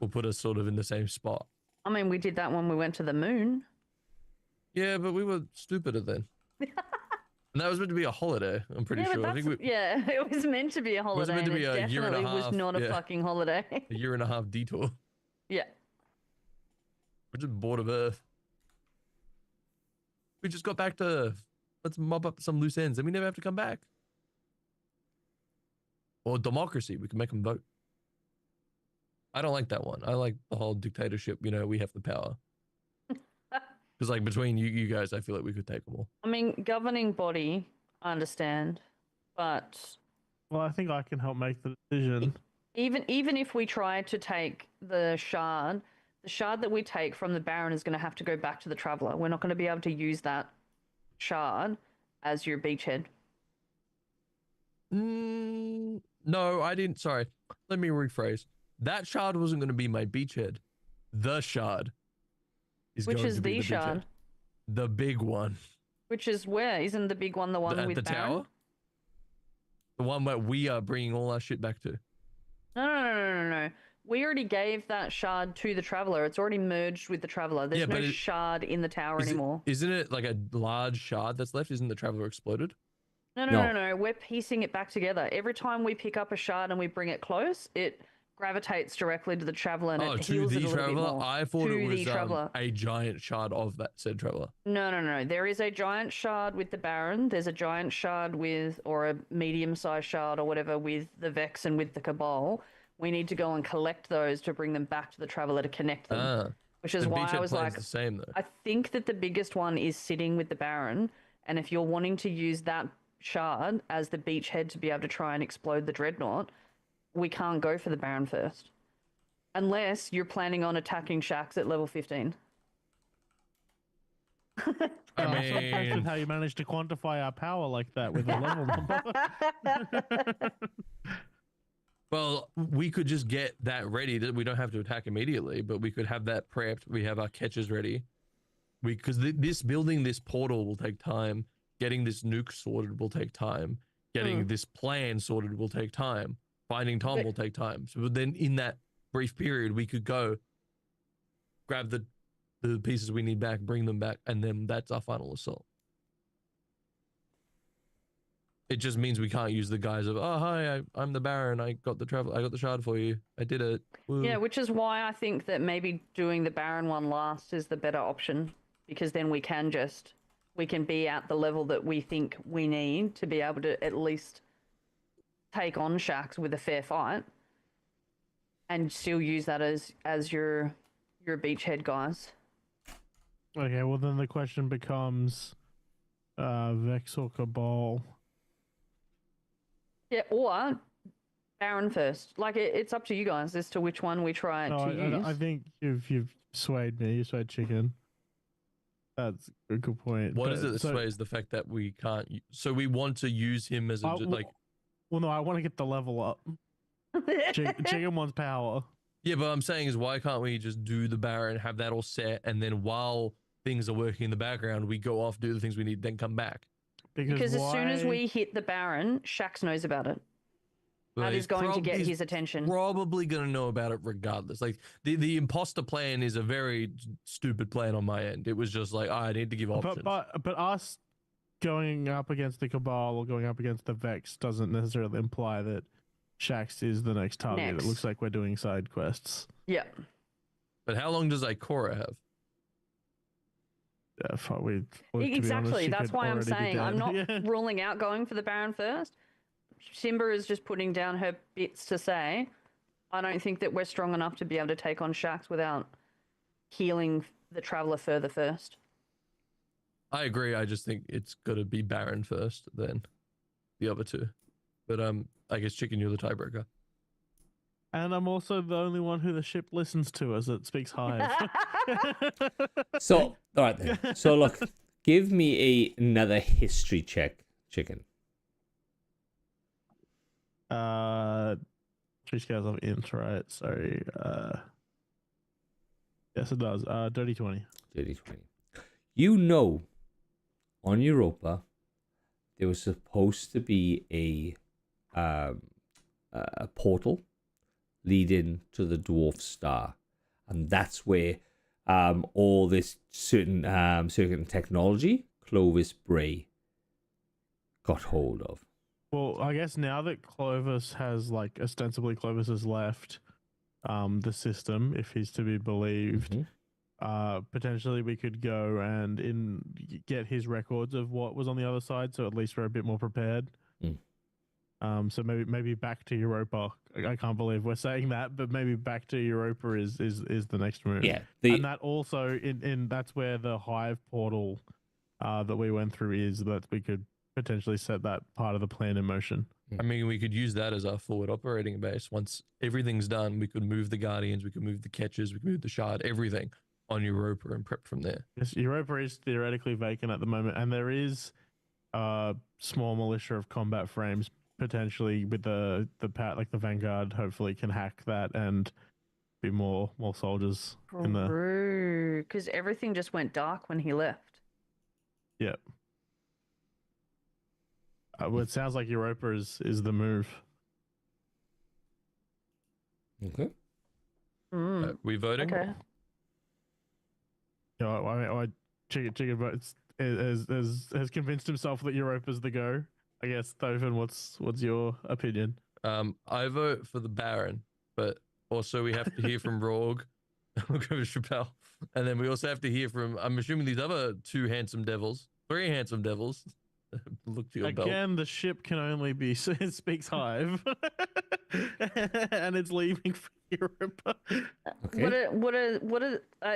will put us sort of in the same spot. I mean, we did that when we went to the moon. Yeah, but we were stupider then. And that was meant to be a holiday, I'm pretty Yeah, sure. but I think we, yeah, it was meant to be a holiday. meant to and be it a year and a definitely was half, not a yeah. fucking holiday. a year and a half detour. Yeah. We're just bored of Earth. We just got back to let's mop up some loose ends and we never have to come back. Or democracy, we can make them vote. I don't like that one. I like the whole dictatorship, you know, we have the power. Because like between you guys, I feel like we could take them all. I mean, governing body, I understand, but Well, I think I can help make the decision. even if we try to take the shard that we take from the Baron is going to have to go back to the Traveler. We're not going to be able to use that shard as your beachhead. No, I didn't. Sorry. Let me rephrase. That shard wasn't going to be my beachhead. The shard is Which going is to be the the shard? beachhead. The big one. Which is where? Isn't the big one the one At with the Baron? tower? The one where we are bringing all our shit back to. No. We already gave that shard to the Traveler. It's already merged with the Traveler. There's Yeah, no but shard in the tower Is it- anymore. Isn't it like a large shard that's left? Isn't the Traveler exploded? No. We're piecing it back together. Every time we pick up a shard and we bring it close, it gravitates directly to the Traveler and Oh, it to heals the it a little bit Traveler? more. I thought To it the was Traveler. a giant shard of that said Traveler. No. There is a giant shard with the Baron. There's a giant shard with, or a medium-sized shard or whatever with the Vex and with the Cabal. We need to go and collect those to bring them back to the Traveler to connect them. Ah, Which is the why I beachhead was plan's like, the same though. I think that the biggest one is sitting with the Baron, and if you're wanting to use that shard as the beachhead to be able to try and explode the Dreadnought, we can't go for the Baron first. Unless you're planning on attacking Shaxx at level 15. I I'm so impressed mean, with how you managed to quantify our power like that with a level number. well, we could just get that ready. That we don't have to attack immediately, but we could have that prepped. We have our catches ready. Because this building this portal will take time. Getting this nuke sorted will take time. Getting this plan sorted will take time. Finding Tom will take time. So then in that brief period, we could go grab the pieces we need back, bring them back, and then that's our final assault. It just means we can't use the guise of, oh hi, I'm the Baron, I got the shard for you, I did it. Woo. Yeah, which is why I think that maybe doing the Baron one last is the better option, because then we can be at the level that we think we need to be able to at least take on Shaxx with a fair fight, and still use that as your beachhead guys. Okay, well then the question becomes Vex or Cabal. Yeah, or Baron first. Like it's up to you guys as to which one we try No, to use. I think you've swayed me. You swayed Chicken. That's a good point. What But- is it that so- sways the fact that we can't? So we want to use him as a like. Well, no, I want to get the level up. Chicken wants power. Yeah, but I'm saying is why can't we just do the Baron, have that all set, and then while things are working in the background, we go off, do the things we need, then come back. Because as soon as we hit the Baron, Shaxx knows about it. That is going to get his attention. Probably going to know about it regardless. Like the imposter plan is a very stupid plan on my end. It was just like, I need to give options. But us going up against the Cabal or going up against the Vex doesn't necessarily imply that Shaxx is the next target. Next. It looks like we're doing side quests. Yeah. But how long does Ikora have? Yeah, fuck, well, to be honest, Exactly. she That's could why I'm already be saying I'm dead. not ruling out going for the Baron first. Simba is just putting down her bits to say, I don't think that we're strong enough to be able to take on Shaxx without healing the Traveler further first. I agree. I just think it's got to be Baron first, then the other two. But I guess Chicken, you're the tiebreaker. And I'm also the only one who the ship listens to as it speaks Hive. So, all right then. So look, give me another history check, Chicken. 3 scales of int, right? So, yes, it does. Dirty 20. Dirty 20. You know, on Europa, there was supposed to be a portal leading to the dwarf star, and that's where all this certain technology Clovis Bray got hold of. Well, I guess now that Clovis has, like, ostensibly Clovis has left the system, if he's to be believed, potentially we could go and get his records of what was on the other side, so at least we're a bit more prepared. So maybe back to Europa. I can't believe we're saying that, but maybe back to Europa is the next move. Yeah, and that also in that's where the Hive portal that we went through is, that we could potentially set that part of the plan in motion. I mean, we could use that as our forward operating base. Once everything's done, we could move the Guardians, we could move the Catchers, we could move the Shard, everything on Europa and prep from there. Yes, Europa is theoretically vacant at the moment, and there is a small militia of combat frames potentially with the like the Vanguard. Hopefully, can hack that and be more soldiers in the. True, because everything just went dark when he left. Yeah. Well, it sounds like Europa is the move. Okay. We voting? Okay. You know, I Chicken votes has convinced himself that Europa's the go. I guess, Thoven, what's your opinion? I vote for the Baron, but also we have to hear from Rogue. We'll go with Chappelle. And then we also have to hear from, I'm assuming, these other three handsome devils. Look to your belt. Again, the ship can only be it speaks Hive, and it's leaving for Europa. Okay.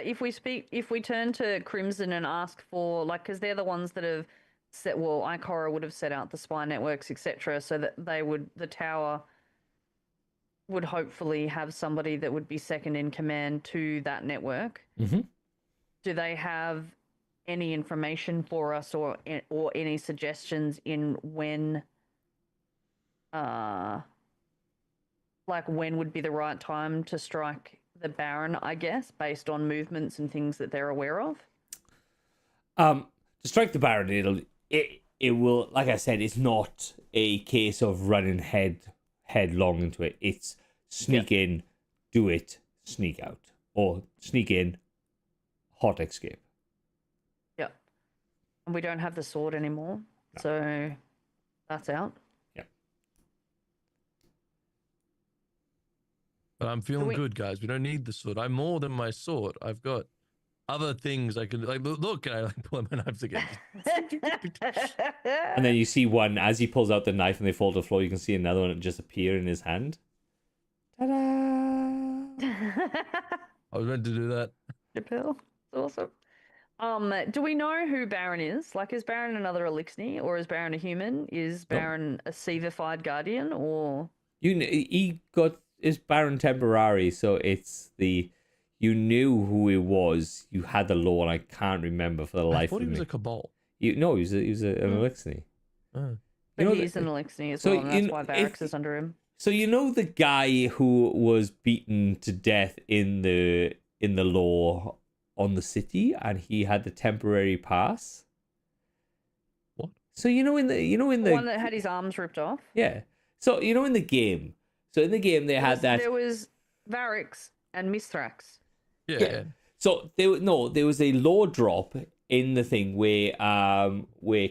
If we turn to Crimson and ask for, like, because they're the ones that have set, well, Ikora would have set out the spy networks, etc., so that the tower would hopefully have somebody that would be second in command to that network. Do they have any information for us or any suggestions in when when would be the right time to strike the Baron, I guess, based on movements and things that they're aware of? To strike the Baron, it will, like I said, it's not a case of running headlong into it. It's sneak in, do it, sneak out, or sneak in, hot escape. Yep. And we don't have the sword anymore, so that's out. Yep. But I'm feeling good, guys. We don't need the sword. I'm more than my sword. I've got other things I can, like, look, can I, like, pull my knives again? And then you see one, as he pulls out the knife and they fall to the floor, you can see another one just appear in his hand. Ta-da! I was meant to do that. Chappelle. It's awesome. Do we know who Baron is? Like, is Baron another Elixni, or is Baron a human? Is Baron a Sevified Guardian, or? He got his Baron temporary, so it's the... You knew who he was. You had the lore, and I can't remember for the life of me. I thought he was a Cabal. No, he was an Elixni. But he's an Elixni as well, and that's why Barracks is under him. So you know the guy who was beaten to death in the lore on the city, and he had the temporary pass. What? So in the one that had his arms ripped off. Yeah. So in the game. So in the game they had that. There was Varix and Mithrax. Yeah. So there was a lore drop in the thing where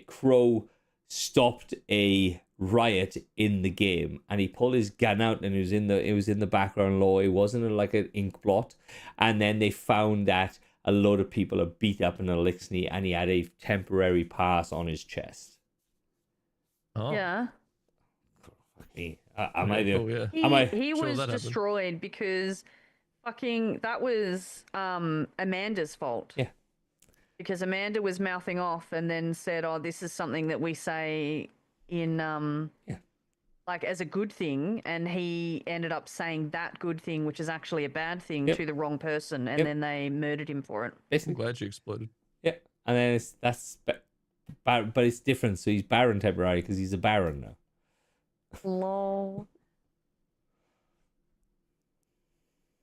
Crow stopped a riot in the game, and he pulled his gun out, and it was in the background lore. It wasn't like an ink blot, and then they found that a load of people had beat up an Elixni, and he had a temporary pass on his chest. Oh. Yeah. me. I might Okay, do. cool, yeah. He, I might- he Sure, was that happened. destroyed because that was Amanda's fault. Yeah. Because Amanda was mouthing off and then said, "Oh, this is something that we say in Yeah. like as a good thing," and he ended up saying that good thing, which is actually a bad thing, Yep. to the wrong person, and Yep. then they murdered him for it. I'm Basically, glad she exploded. yeah. And then but it's different. So he's Baron temporary because he's a Baron now. Lol.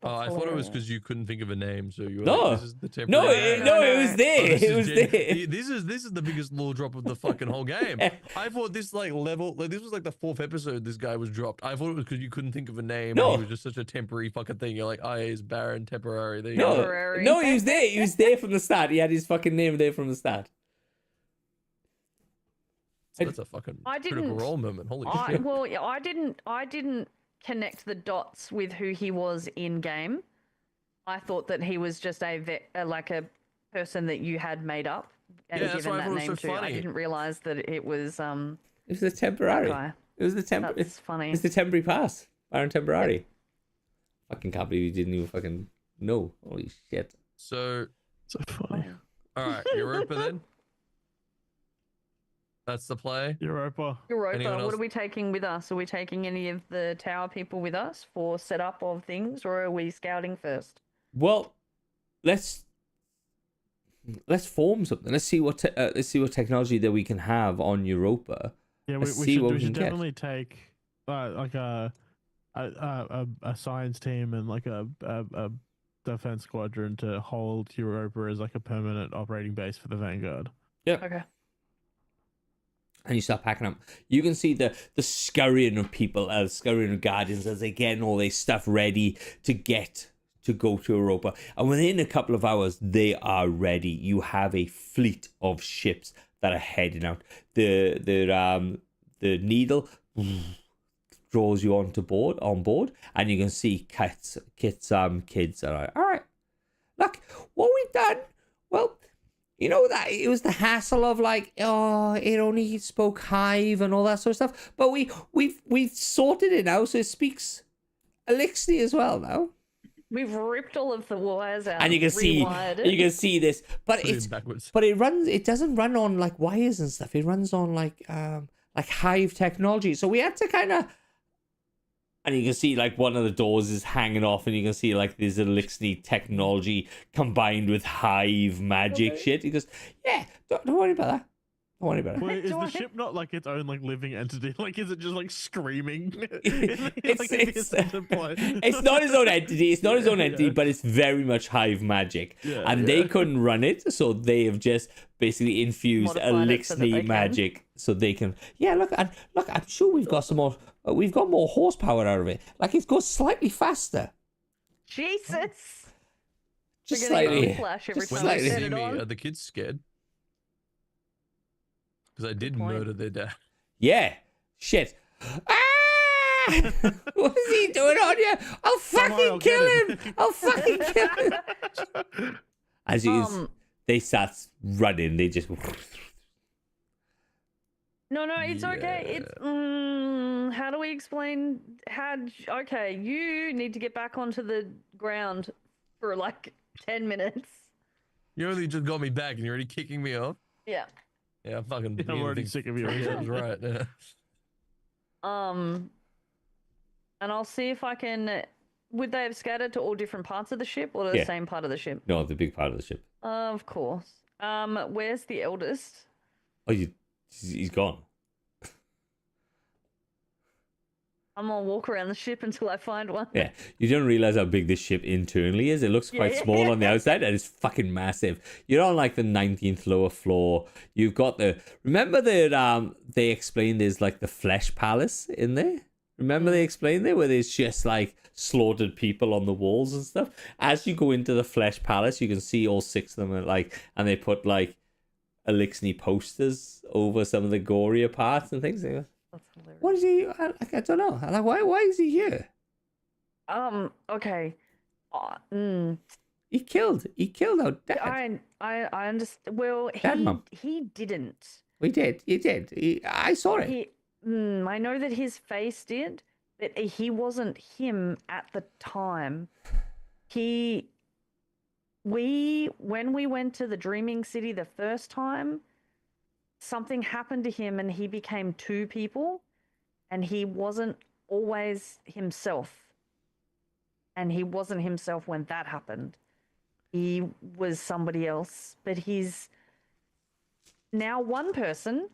Oh, I That's thought it was hilarious. because you couldn't think of a name, so you were No. like, "This is the No, temporary." it, name." no, No, it no. was there. Oh, this It is was gen- there. This is the biggest lore drop of the fucking whole game. I thought this this was like the 4th episode this guy was dropped. I thought it was because you couldn't think of a name. No. And he was just such a temporary fucking thing. You're like, oh, he's Baron temporary. There you No, go. Temporary. no, he was there. He was there from the start. He had his fucking name there from the start. So that's a fucking I critical didn't- role moment. Holy I shit. well, yeah, I didn't connect the dots with who he was in game. I thought that he was just like a person that you had made up and Yeah, that's given why I that thought it was name so to. I funny. didn't realize that it was It was the temporary. guy. It was the temporary. That's funny. It's the temporary pass. Baron temporary. Fucking can't believe you didn't even fucking know. Holy shit. So, So funny. all right, Europa then. That's the play. Europa. Anyone Europa, else? what are we taking with us? Are we taking any of the tower people with us for setup of things, or are we scouting first? Well, let's form something. Let's see what technology that we can have on Europa. Yeah, we Let's see what we can should get. definitely take like a science team and like a defense squadron to hold Europa as like a permanent operating base for the Vanguard. Okay. And you start packing up. You can see the scurrying of people, scurrying of guardians as they getting all their stuff ready to go to Europa. And within a couple of hours, they are ready. You have a fleet of ships that are heading out. The needle draws you on board, and you can see kids are like, all right, look, what we've done, well, you know that it was the hassle of like, oh, it only spoke Hive and all that sort of stuff, but we've sorted it now, so it speaks Elixir as well now. We've ripped all of the wires out. And you can rewired it. see this, but Put it it's in backwards. but it doesn't run on like wires and stuff. It runs on like Hive technology. So we had to kind of, and you can see like one of the doors is hanging off, and you can see like this Elixir technology combined with Hive magic shit. He goes, yeah, don't worry about that. Don't worry about it. Wait, is Do the I- ship not like its own like living entity? Like, is it just like screaming? It's not his own entity. It's not his own entity, Yeah. but it's very much Hive magic. Yeah, and they couldn't run it, so they have just basically infused Modified it so that they Elixir can. magic so they can. Yeah, look, I'm sure we've got some more. We've got more horsepower out of it. Like it goes slightly faster, Jesus. just We're gonna get slightly. whiplash every just When time we they slightly. set see it me, on. are the kids scared? Because I did point. murder their dad. Yeah, shit. Ah! What is he doing on you? I'll Somehow fucking I'll kill get him! him. I'll fucking kill him! As he is, they start running. They just. No, it's okay. It's how do we explain okay, you need to get back onto the ground for like 10 minutes. You only just got me back and you're already kicking me off? Yeah. Yeah, I'm fucking. I'm beginning to already think sick of you. Fraser was right. Yeah. And I'll see if I can. Would they have scattered to all different parts of the ship or the Yeah. same part of the ship? No, the big part of the ship. Of course. Where's the eldest? Oh, he's gone. I'm gonna walk around the ship until I find one. Yeah, you don't realize how big this ship internally is. It looks quite Yeah. small on the outside, and it's fucking massive. You're on like the 19th lower floor. You've got remember that they explained there's like the flesh palace in there. Remember they explained there where there's just like slaughtered people on the walls and stuff. As you go into the flesh palace, you can see all 6 of them and they put like Elixir posters over some of the gorier parts and things. That's hilarious. What is he? I don't know. I'm like, why is he here? Okay. He killed our dad. I understand. Well, Dad, Mum. he didn't. We did. You did. I saw it. He I know that his face did, but he wasn't him at the time. When we went to the Dreaming City the first time, something happened to him and he became two people, and he wasn't always himself. And he wasn't himself when that happened. He was somebody else, but he's now one person,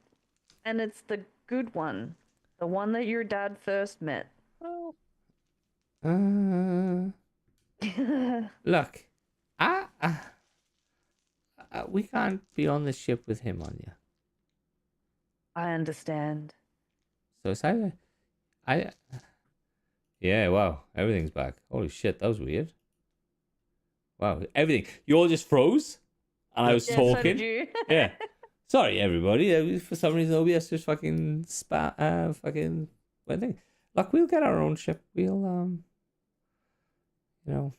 and it's the good one, the one that your dad first met. Look, we can't be on the ship with him on you. I understand. So it's either yeah, wow, everything's back. Holy shit, that was weird. Wow, everything. You all just froze, and I was Yeah, so talking. did you. Yeah. Sorry, everybody. For some reason, OBS just fucking fucking one thing. Look, we'll get our own ship. We'll you know,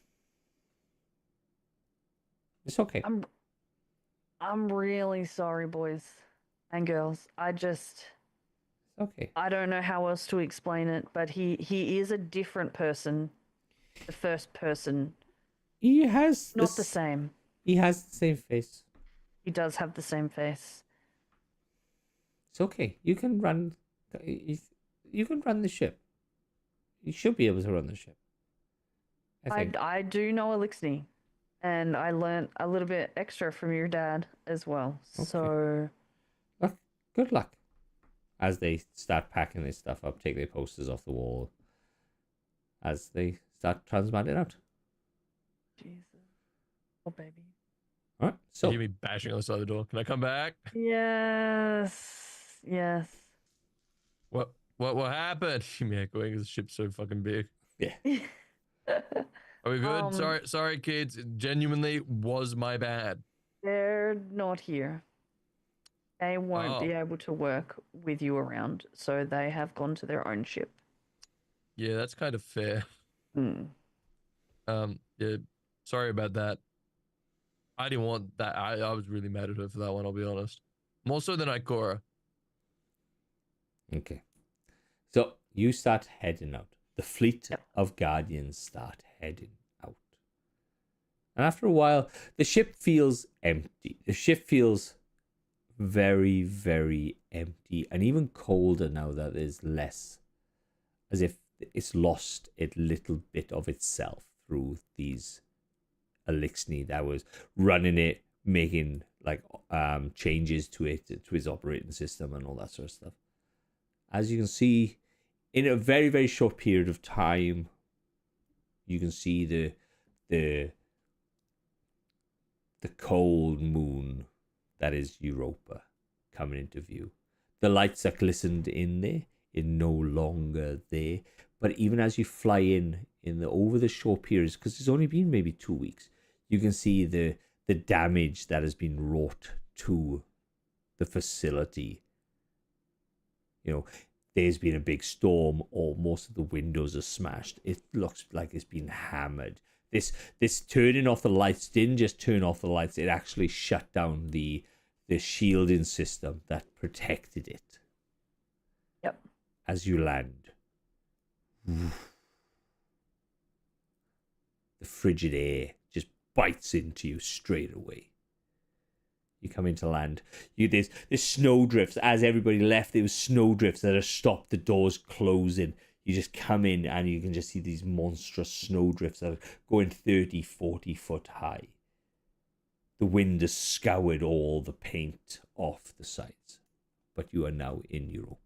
it's okay. I'm really sorry, boys and girls. It's okay. I don't know how else to explain it, but he is a different person. The first person, He has not the same. He has the same face. He does have the same face. It's okay. You can run. You can run the ship. You should be able to run the ship. I think. I do know Elixir, and I learnt a little bit extra from your dad as well. Okay. So, Good luck. As they start packing their stuff up, take their posters off the wall. As they start transmitting out. Jesus, oh baby. All right. You So hear me bashing on the side of the door. Can I come back? Yes, yes. What happened? You me echoing because the ship's so fucking big. Are we good? Sorry, kids. It genuinely was my bad. They're not here. They won't be Oh. able to work with you around, so they have gone to their own ship. Yeah, that's kind of fair. Mm. Yeah, sorry about that. I didn't want that. I was really mad at her for that one, I'll be honest. More so than Ikora. okay. So you start heading out. The fleet Yep. of Guardians start heading out. And after a while, the ship feels empty. The ship feels very, very empty and even colder now that there's less. As if it's lost a little bit of itself through these Elixir that was running it, making like changes to it, to its operating system and all that sort of stuff. As you can see, in a very, very short period of time, you can see the cold moon that is Europa coming into view. The lights that glistened in there are no longer there. But even as you fly in over the short periods, because it's only been maybe 2 weeks, you can see the damage that has been wrought to the facility. You know, there's been a big storm, or most of the windows are smashed. It looks like it's been hammered. This turning off the lights didn't just turn off the lights, it actually shut down the shielding system that protected it. Yep. As you land, the frigid air just bites into you straight away. You come into land. There's snowdrifts. As everybody left, there was snowdrifts that have stopped the doors closing. You just come in and you can just see these monstrous snowdrifts that are going 30, 40 foot high. The wind has scoured all the paint off the sides. But you are now in Europa.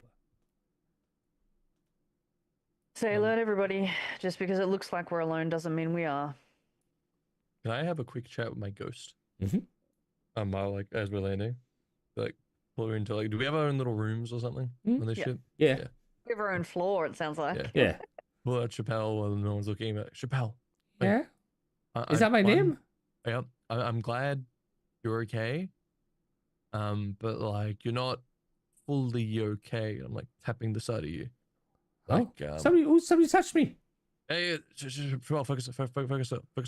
Say hello to everybody. Just because it looks like we're alone doesn't mean we are. Can I have a quick chat with my ghost? Mhm. Like as we're landing, like pull her into like, do we have our own little rooms or something on this Yeah. ship? Yeah. We have our own floor, it sounds like. Yeah. Yeah. Pull out Chappelle while no one's looking at Chappelle. Wait, Yeah. Is that my name? Yeah, I'm glad you're okay. But like you're not fully okay. I'm like tapping the side of you. Like, Somebody touched me. hey, Chappelle, focus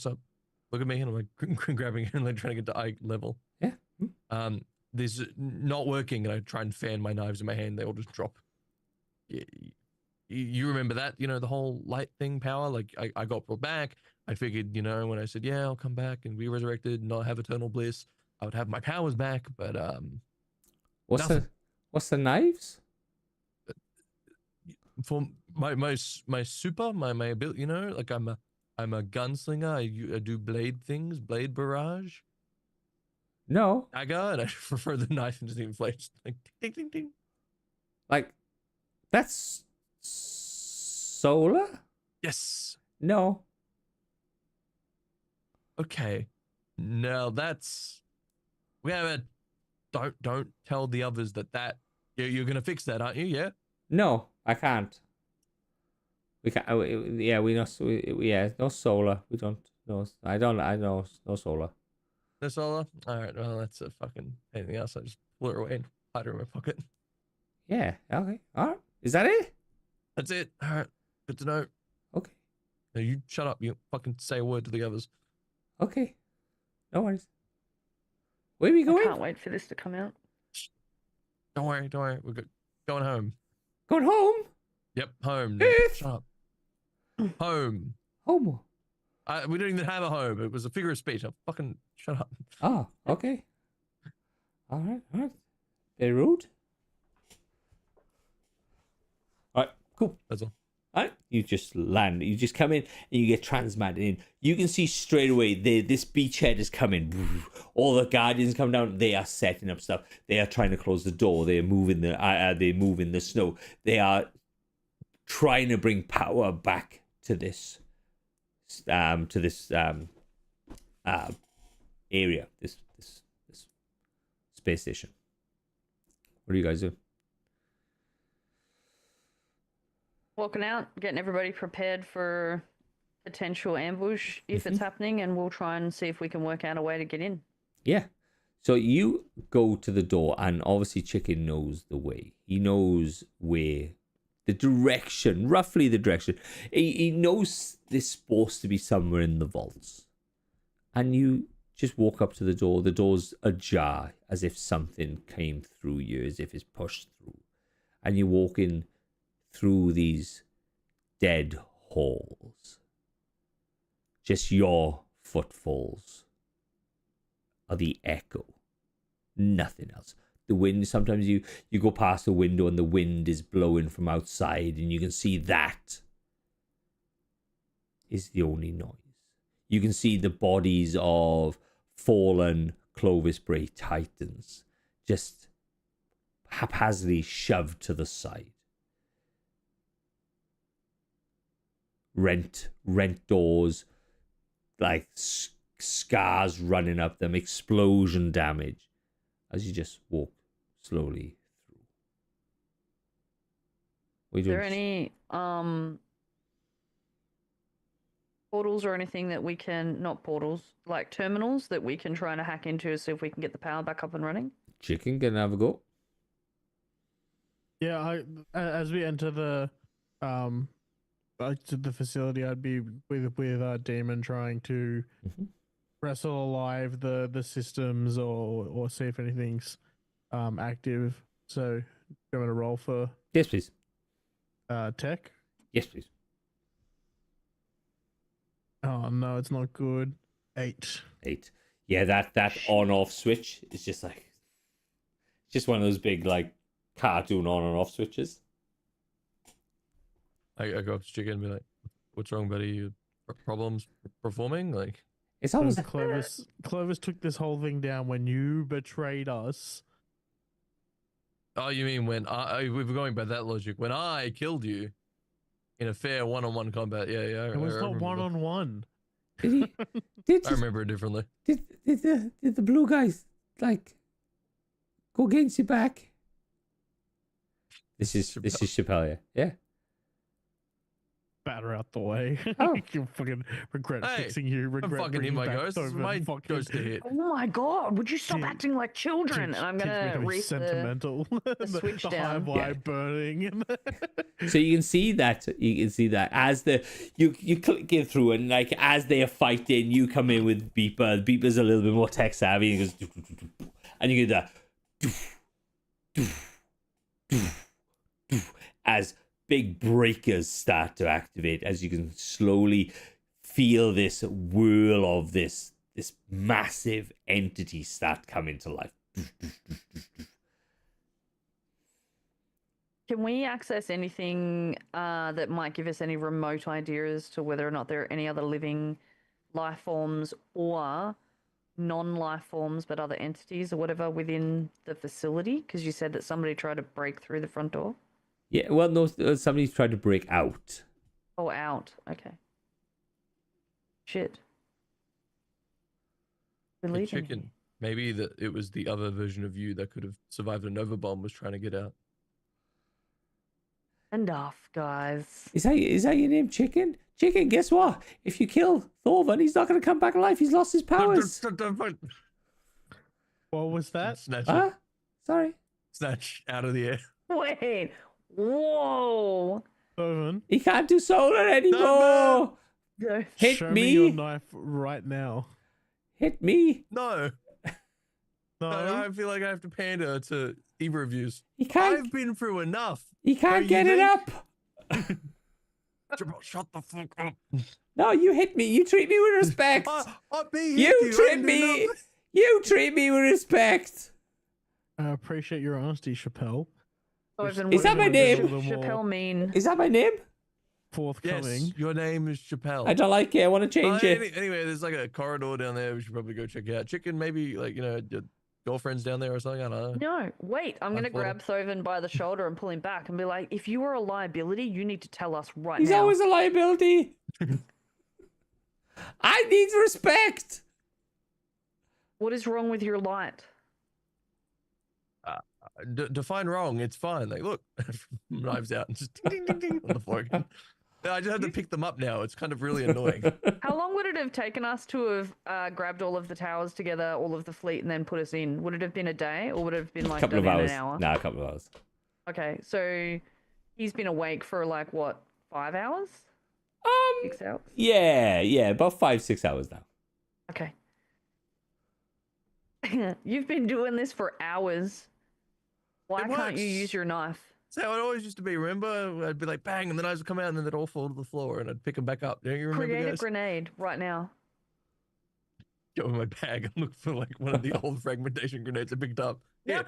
up. Look at me, and I'm like grabbing her and like trying to get to eye level. Yeah. This is not working, and I try and fan my knives in my hand. They all just drop. you remember that, you know, the whole light thing, power. Like I got brought back. I figured, you know, when I said, yeah, I'll come back and be resurrected and not have eternal bliss, I would have my powers back. But What's nothing. the knives? For my super, my ability, you know, like I'm a gunslinger. I do blade things, blade barrage, No, dagger, and I prefer the knife into the inflames. Like ding ding ding. like that's solar. Yes. No, Okay. Now that's we have a don't tell the others that you're gonna fix that, aren't you? Yeah. no, I can't. We can't. Yeah, we know. Yeah, no solar. We don't. No, I don't. I know no solar. No solar. All right. Well, that's a fucking anything else. I just pull it away and hide it in my pocket. Yeah. Okay. All right. Is that it? That's it. All right. Good to know. Okay. Now you shut up. You fucking say a word to the others. Okay. No worries. Where are we I going? can't wait for this to come out. Don't worry. We're going home. Going home. Yep. Home. Heath! Shut up. Home. Home. We don't even have a home. It was a figure of speech. I'll fucking shut up. Oh. Okay. All right. All right. Very rude. All right. Cool. That's all. All right, you just land. You just come in and you get transmatted in. You can see straight away this beachhead is coming. All the guardians come down. They are setting up stuff. They are trying to close the door. They are moving the snow. They are trying to bring power back to this area. This space station. What do you guys do? Walking out, getting everybody prepared for potential ambush if it's happening, and we'll try and see if we can work out a way to get in. Yeah. So you go to the door, and obviously Chicken knows the way. He knows where the direction, roughly the direction. He knows this supposed to be somewhere in the vaults. And you just walk up to the door. The door's ajar, as if something came through you, as if it's pushed through. And you walk in through these dead halls. Just your footfalls are the echo. Nothing else. The wind, sometimes you go past a window and the wind is blowing from outside and you can see that is the only noise. You can see the bodies of fallen Clovis Bray Titans just haphazardly shoved to the side. Rent doors, like scars running up them, explosion damage as you just walk slowly through. Is there any portals or anything that we can, not portals, like terminals that we can try to hack into to see if we can get the power back up and running? Chicken can have a go. Yeah, as we enter the to the facility, I'd be with Demon trying to wrestle alive the systems or see if anything's active. So, I'm going to roll for Yes, please. tech. Yes, please. Oh no, it's not good. 8. 8. Yeah, that on-off switch is just like, just one of those big like cartoon on and off switches. I go up to Chicken and be like, "What's wrong, buddy? You problems performing?" Like, It's almost Clovis took this whole thing down when you betrayed us. oh, you mean when we were going by that logic? When I killed you in a fair one-on-one combat? Yeah. It was not one-on-one. did he I remember it differently. did the blue guys like go against your back? This is Chappelle, yeah. Batter out the way. Oh. You fucking regret Hey, fixing you. I'm Regret fucking bringing hit my back ghost. This is Dover my and fucking- ghost to hit. Oh my god, would you stop Teach- acting like children? Teach- And I'm teach me gonna to be read the... sentimental. the switch the down. hive wire Yeah. burning. So you can see that as you get through, and like as they are fighting, you come in with Beeper. Beeper's a little bit more tech savvy, and he goes, and you get that, as big breakers start to activate, as you can slowly feel this whirl of this massive entity start coming to life. Can we access anything that might give us any remote idea as to whether or not there are any other living life forms or non-life forms but other entities or whatever within the facility? Because you said that somebody tried to break through the front door. Yeah, well, no, somebody's tried to break out. Oh, out. Okay. Shit. We're Hey, leaving. Chicken. Maybe that it was the other version of you that could have survived a Nova bomb was trying to get out. Enough, guys. Is that your name, Chicken? Chicken, guess what? If you kill Thorvald, he's not going to come back alive. He's lost his powers. What was that? Snatch, Huh? it. Sorry. Snatch out of the air. Wait. Whoa. Thoven, He can't do solar anymore. Go. Hit show me. your knife right now. Hit me. No. No. I feel like I have to pander to e-reviews. He can't. I've been through enough. He can't you get it think? up. Shut the fuck up. No, you hit me. You treat me with respect. You treat me. You treat me with respect. I appreciate your honesty, Chappelle. Thoven, Is what that my does name? Chappelle mean? Is that my name? Forthcoming. Yes, your name is Chappelle. I don't like it. I want to change it. Anyway, there's like a corridor down there. We should probably go check out. Chicken, maybe like your girlfriend's down there or something. I don't know. No, wait. I'm going to Unfollow. grab Thoven by the shoulder and pull him back and be like, if you are a liability, you need to tell us right He's now. always a liability. I need respect. What is wrong with your light? Define wrong. It's fine. Like, look, knives out and just ding, ding, ding, ding on the floor again. I just have to pick them up now. It's kind of really annoying. How long would it have taken us to have grabbed all of the towers together, all of the fleet, and then put us in? Would it have been a day, or would it have been A like couple of done in hours. an hour? Nah, a couple of hours. Okay, so he's been awake for like what, 5 hours? 6 hours? Yeah, about 5-6 hours now. Okay. You've been doing this for hours. Why It can't you works. use your knife? That's how it always used to be. Remember? I'd be like, bang, and the knives would come out, and then they'd all fall to the floor, and I'd pick them back up. Don't you remember, Create a guys? grenade right now. Go in my bag and look for like one of the old fragmentation grenades I picked up. Yeah.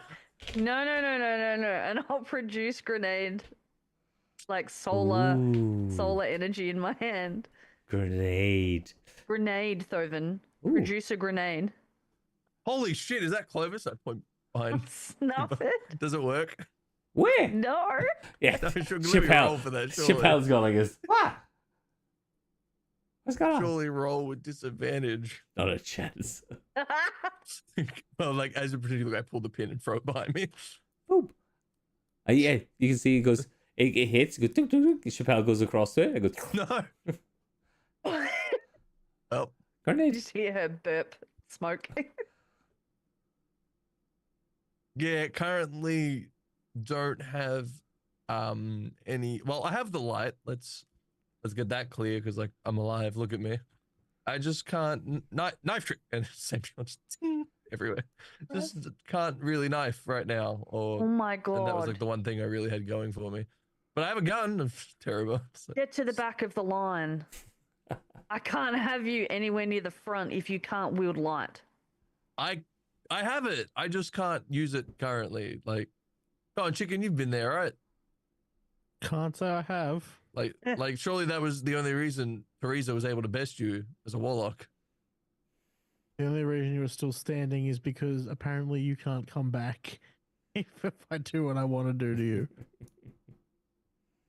No. And I'll produce grenade. Like solar Ooh, energy in my hand. grenade. Grenade, Thoven. Ooh. Produce a grenade. Holy shit! Is that Clovis? I point behind. Snuff it. Does it work? Where? No. Yeah, No, sure, let me roll Chappelle. for that. Surely. Chappelle's got like this. What? What's going on? Surely roll with disadvantage. Not a chance. Well, like as a particular guy, pull the pin and throw it behind me. Boop. Yeah, you can see it goes. It hits. It goes. Ding, ding, ding. Chappelle goes across to it. It goes. No. Oh, Did you Grenade. see her burp smoke? yeah. Currently, don't have any. Well, I have the light. Let's get that clear because like I'm alive. Look at me. I just can't knife trick and same shot just ting, everywhere. Just can't really knife right now. Oh Or my and that was like god. the one thing I really had going for me. But I have a gun. Terrible. So- Get to the back of the line. I can't have you anywhere near the front if you can't wield light. I have it. I just can't use it currently. Like, oh, Chicken, you've been there, right? Can't say I have. Like, surely that was the only reason Teresa was able to best you as a warlock. The only reason you were still standing is because apparently you can't come back if I do what I want to do to you.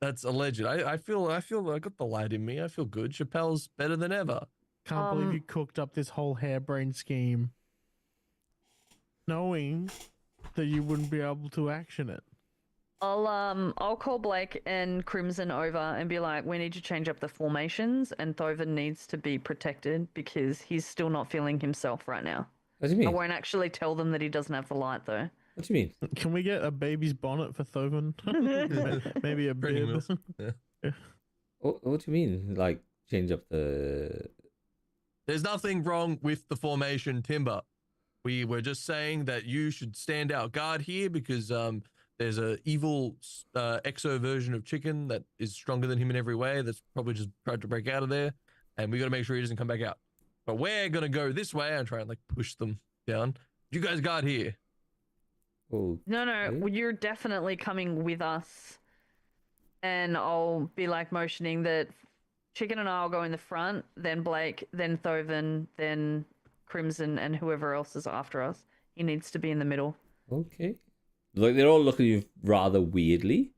That's alleged. I feel I got the light in me. I feel good. Chappelle's better than ever. Can't believe Um, you cooked up this whole harebrained scheme knowing that you wouldn't be able to action it. I'll call Blake and Crimson over and be like, we need to change up the formations and Thoven needs to be protected because he's still not feeling himself right now. What do you I mean? won't actually tell them that he doesn't have the light though. What do you mean? Can we get a baby's bonnet for Thoven? Maybe a Training bib. wheels. What do you mean? Like change up the? There's nothing wrong with the formation, Timber. We were just saying that you should stand out guard here because there's a evil exo version of Chicken that is stronger than him in every way. That's probably just tried to break out of there, and we got to make sure he doesn't come back out. But we're gonna go this way and try and like push them down. You guys guard here. Oh, No, Okay. well, you're definitely coming with us. And I'll be like motioning that Chicken and I'll go in the front, then Blake, then Thoven, then Crimson, and whoever else is after us. He needs to be in the middle. Okay. Like they're all looking at you rather weirdly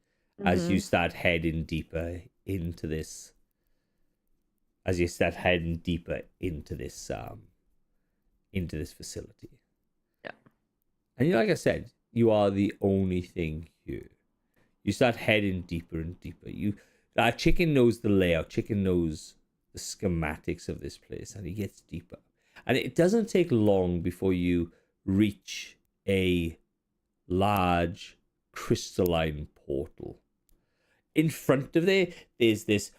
as you Mhm. start heading deeper into this. As you start heading deeper into this facility. Yeah. And like I said, you are the only thing here. You start heading deeper and deeper. Chicken knows the layout. Chicken knows the schematics of this place, and he gets deeper. And it doesn't take long before you reach a large crystalline portal. In front of there's this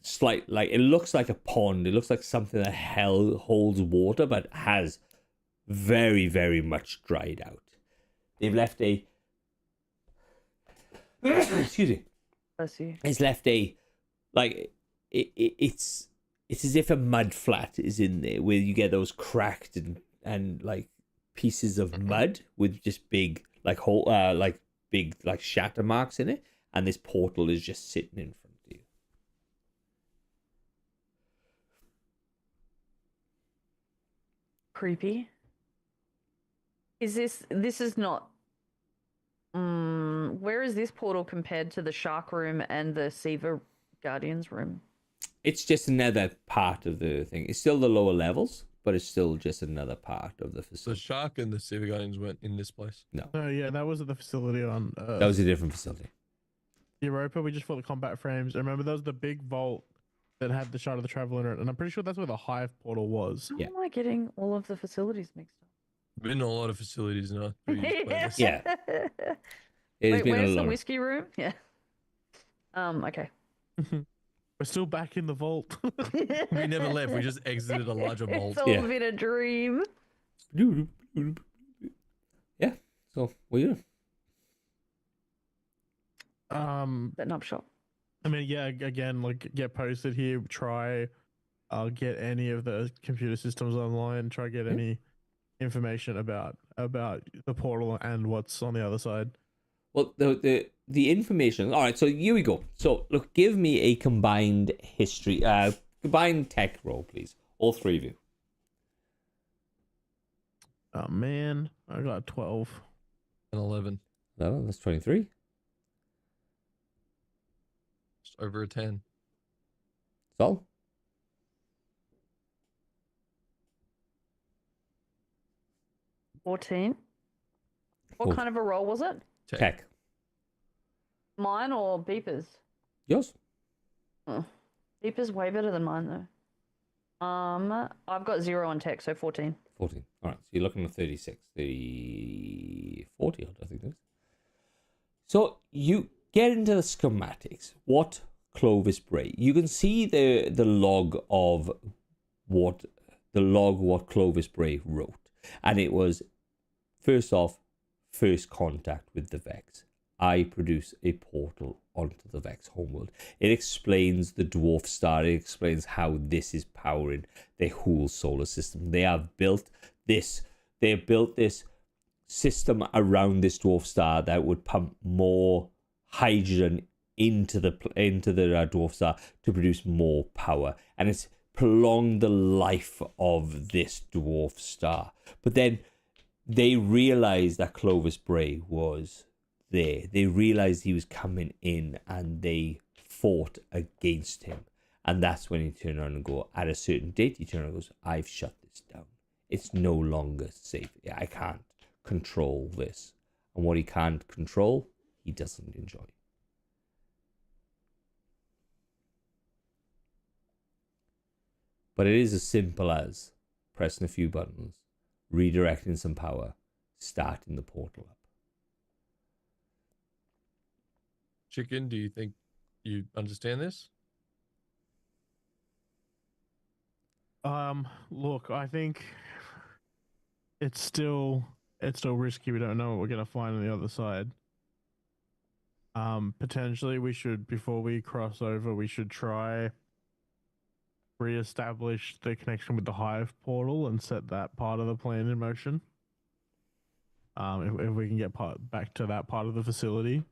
slight, like, it looks like a pond. It looks like something that holds water, but has very, very much dried out. They've left a excuse me. Bless you. It's left a it's as if a mud flat is in there where you get those cracked and like pieces of mud with just big big shatter marks in it, and this portal is just sitting in front of you. Creepy. This is not. Where is this portal compared to the Shark Room and the Siva Guardians Room? It's just another part of the thing. It's still the lower levels, but it's still just another part of the The facility. Shark and the Civic Guardians weren't in this place. Oh yeah, that was at the facility on That was a different facility. Europa. We just fought the combat frames. I remember there was the big vault that had the Shard of the Traveler in it, and I'm pretty sure that's where the Hive portal was. How Yeah. am I getting all of the facilities mixed up? Been in a lot of facilities now. through these places. Yeah. It has Wait, been a where's the lot. whiskey room? Yeah. Okay. We're still back in the vault. We never left. We just exited a larger vault. It's all Yeah. been a dream. Yeah. So what are you doing? Setting up shop. I mean, yeah. Again, like get posted here. Try, get any of the computer systems online. Try get Yeah. any information about the portal and what's on the other side. Well, the information. All right, so here we go. So look, give me a combined history, combined tech roll, please. All three of you. Oh man, I got 12. And 11. No, that's 23. Just over a 10. So 14. What Cool. kind of a roll was it? tech. Mine or Beeper's? Yours. Beeper's way better than mine though. I've got 0 on tech, so 14. 14. All right, so you're looking at 36, 30, 40 odd, I think it is. So you get into the schematics. What Clovis Bray? You can see the log of what Clovis Bray wrote, and it was first off, first contact with the Vex. I produce a portal onto the Vex homeworld. It explains the dwarf star. It explains how this is powering their whole solar system. They have built this. They have built this system around this dwarf star that would pump more hydrogen into the dwarf star to produce more power, and it's prolonged the life of this dwarf star. But then they realized that Clovis Bray was there. They realized he was coming in, and they fought against him. And that's when he turned around and go, at a certain date, he turned around and goes, I've shut this down. It's no longer safe. I can't control this. And what he can't control, he doesn't enjoy. But it is as simple as pressing a few buttons, redirecting some power, starting the portal up. Chicken, do you think you understand this? Look, I think it's still risky. We don't know what we're gonna find on the other side. Potentially we should, before we cross over, we should try re-establish the connection with the Hive portal and set that part of the plan in motion. If we can get back to that part of the facility.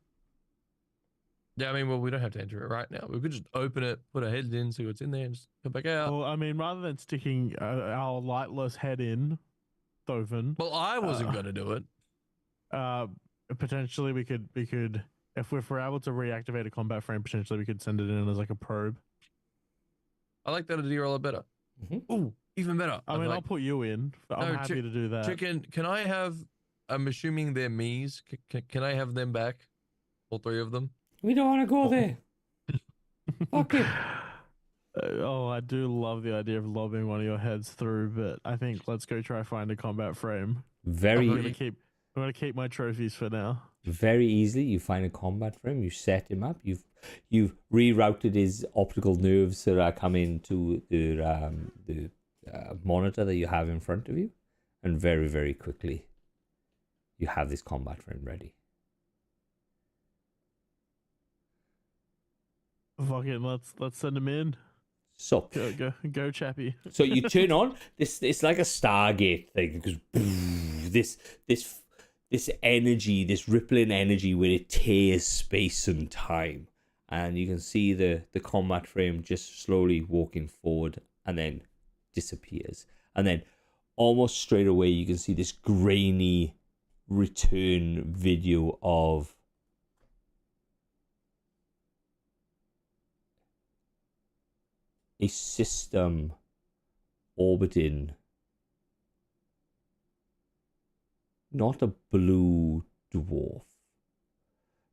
Yeah, I mean, well, we don't have to enter it right now. We could just open it, put our heads in, see what's in there, and just come back out. Well, I mean, rather than sticking our lightless head in, Thoven. Well, I wasn't gonna do it. Potentially we could, if we're able to reactivate a combat frame, potentially we could send it in as like a probe. I like that idea a lot better. Mm-hmm. Ooh, even better. I mean, I'll put you in. I'm No, happy to do that. Chicken, can I have? I'm assuming they're me's. Can I have them back? All three of them. We don't want to go there. Fuck it. Oh, I do love the idea of lobbing one of your heads through, but I think let's go try find a combat frame. I'm gonna keep my trophies for now. Very easily, you find a combat frame, you set him up, you've rerouted his optical nerves that are coming to the monitor that you have in front of you, and very, very quickly you have this combat frame ready. Fuck it, let's send him in. So Go, Chappie. so you turn on this. It's like a Stargate thing because this energy, this rippling energy, where it tears space and time, and you can see the combat frame just slowly walking forward and then disappears, and then almost straight away you can see this grainy return video of a system orbiting not a blue dwarf.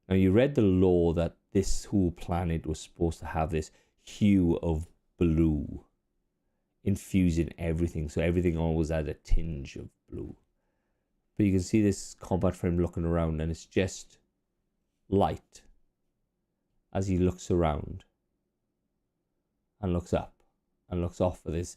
Now, you read the lore that this whole planet was supposed to have this hue of blue infusing everything, so everything always had a tinge of blue. But you can see this combat frame looking around, and it's just light as he looks around and looks up and looks off of this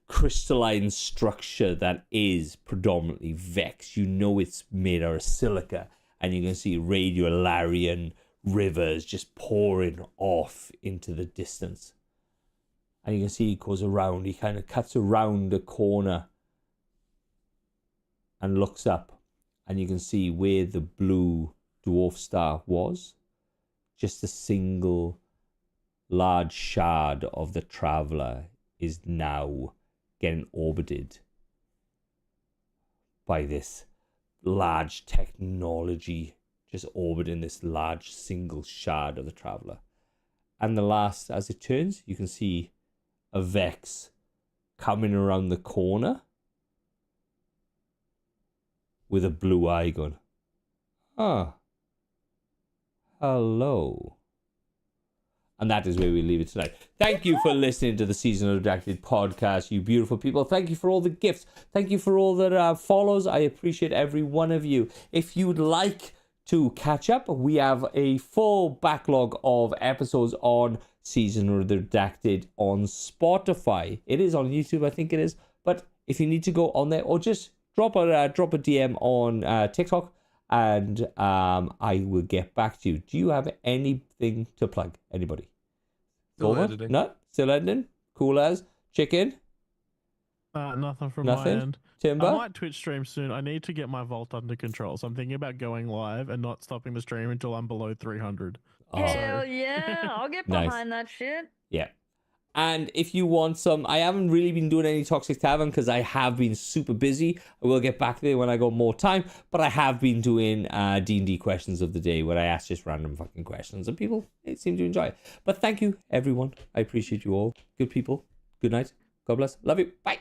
crystalline structure that is predominantly Vex. You know it's made out of silica, and you can see radiolarian rivers just pouring off into the distance. And you can see he goes around, he kind of cuts around a corner and looks up, and you can see where the blue dwarf star was, just a single large shard of the Traveler is now getting orbited by this large technology, just orbiting this large single shard of the Traveler. And the last, as it turns, you can see a Vex coming around the corner with a blue eye gun. Ah, hello. And that is where we leave it tonight. Thank you for listening to the Season of Redacted podcast, you beautiful people. Thank you for all the gifts. Thank you for all the follows. I appreciate every one of you. If you'd like to catch up, we have a full backlog of episodes on Season of Redacted on Spotify. It is on YouTube, I think it is. But if you need to go on there, or just drop a DM on TikTok, and I will get back to you. Do you have anything to plug? Anybody? Still editing. No? Still editing? Cool as? Chicken? Nothing from Nothing? my end. Timber? I might Twitch stream soon. I need to get my vault under control, so I'm thinking about going live and not stopping the stream until I'm below 300. Hell yeah, I'll get Nice. behind that shit. Yeah. And if you want some, I haven't really been doing any Toxic Tavern because I have been super busy. I will get back there when I got more time. But I have been doing D&D questions of the day where I ask just random fucking questions. And people seem to enjoy it. But thank you, everyone. I appreciate you all. Good people. Good night. God bless. Love you. Bye.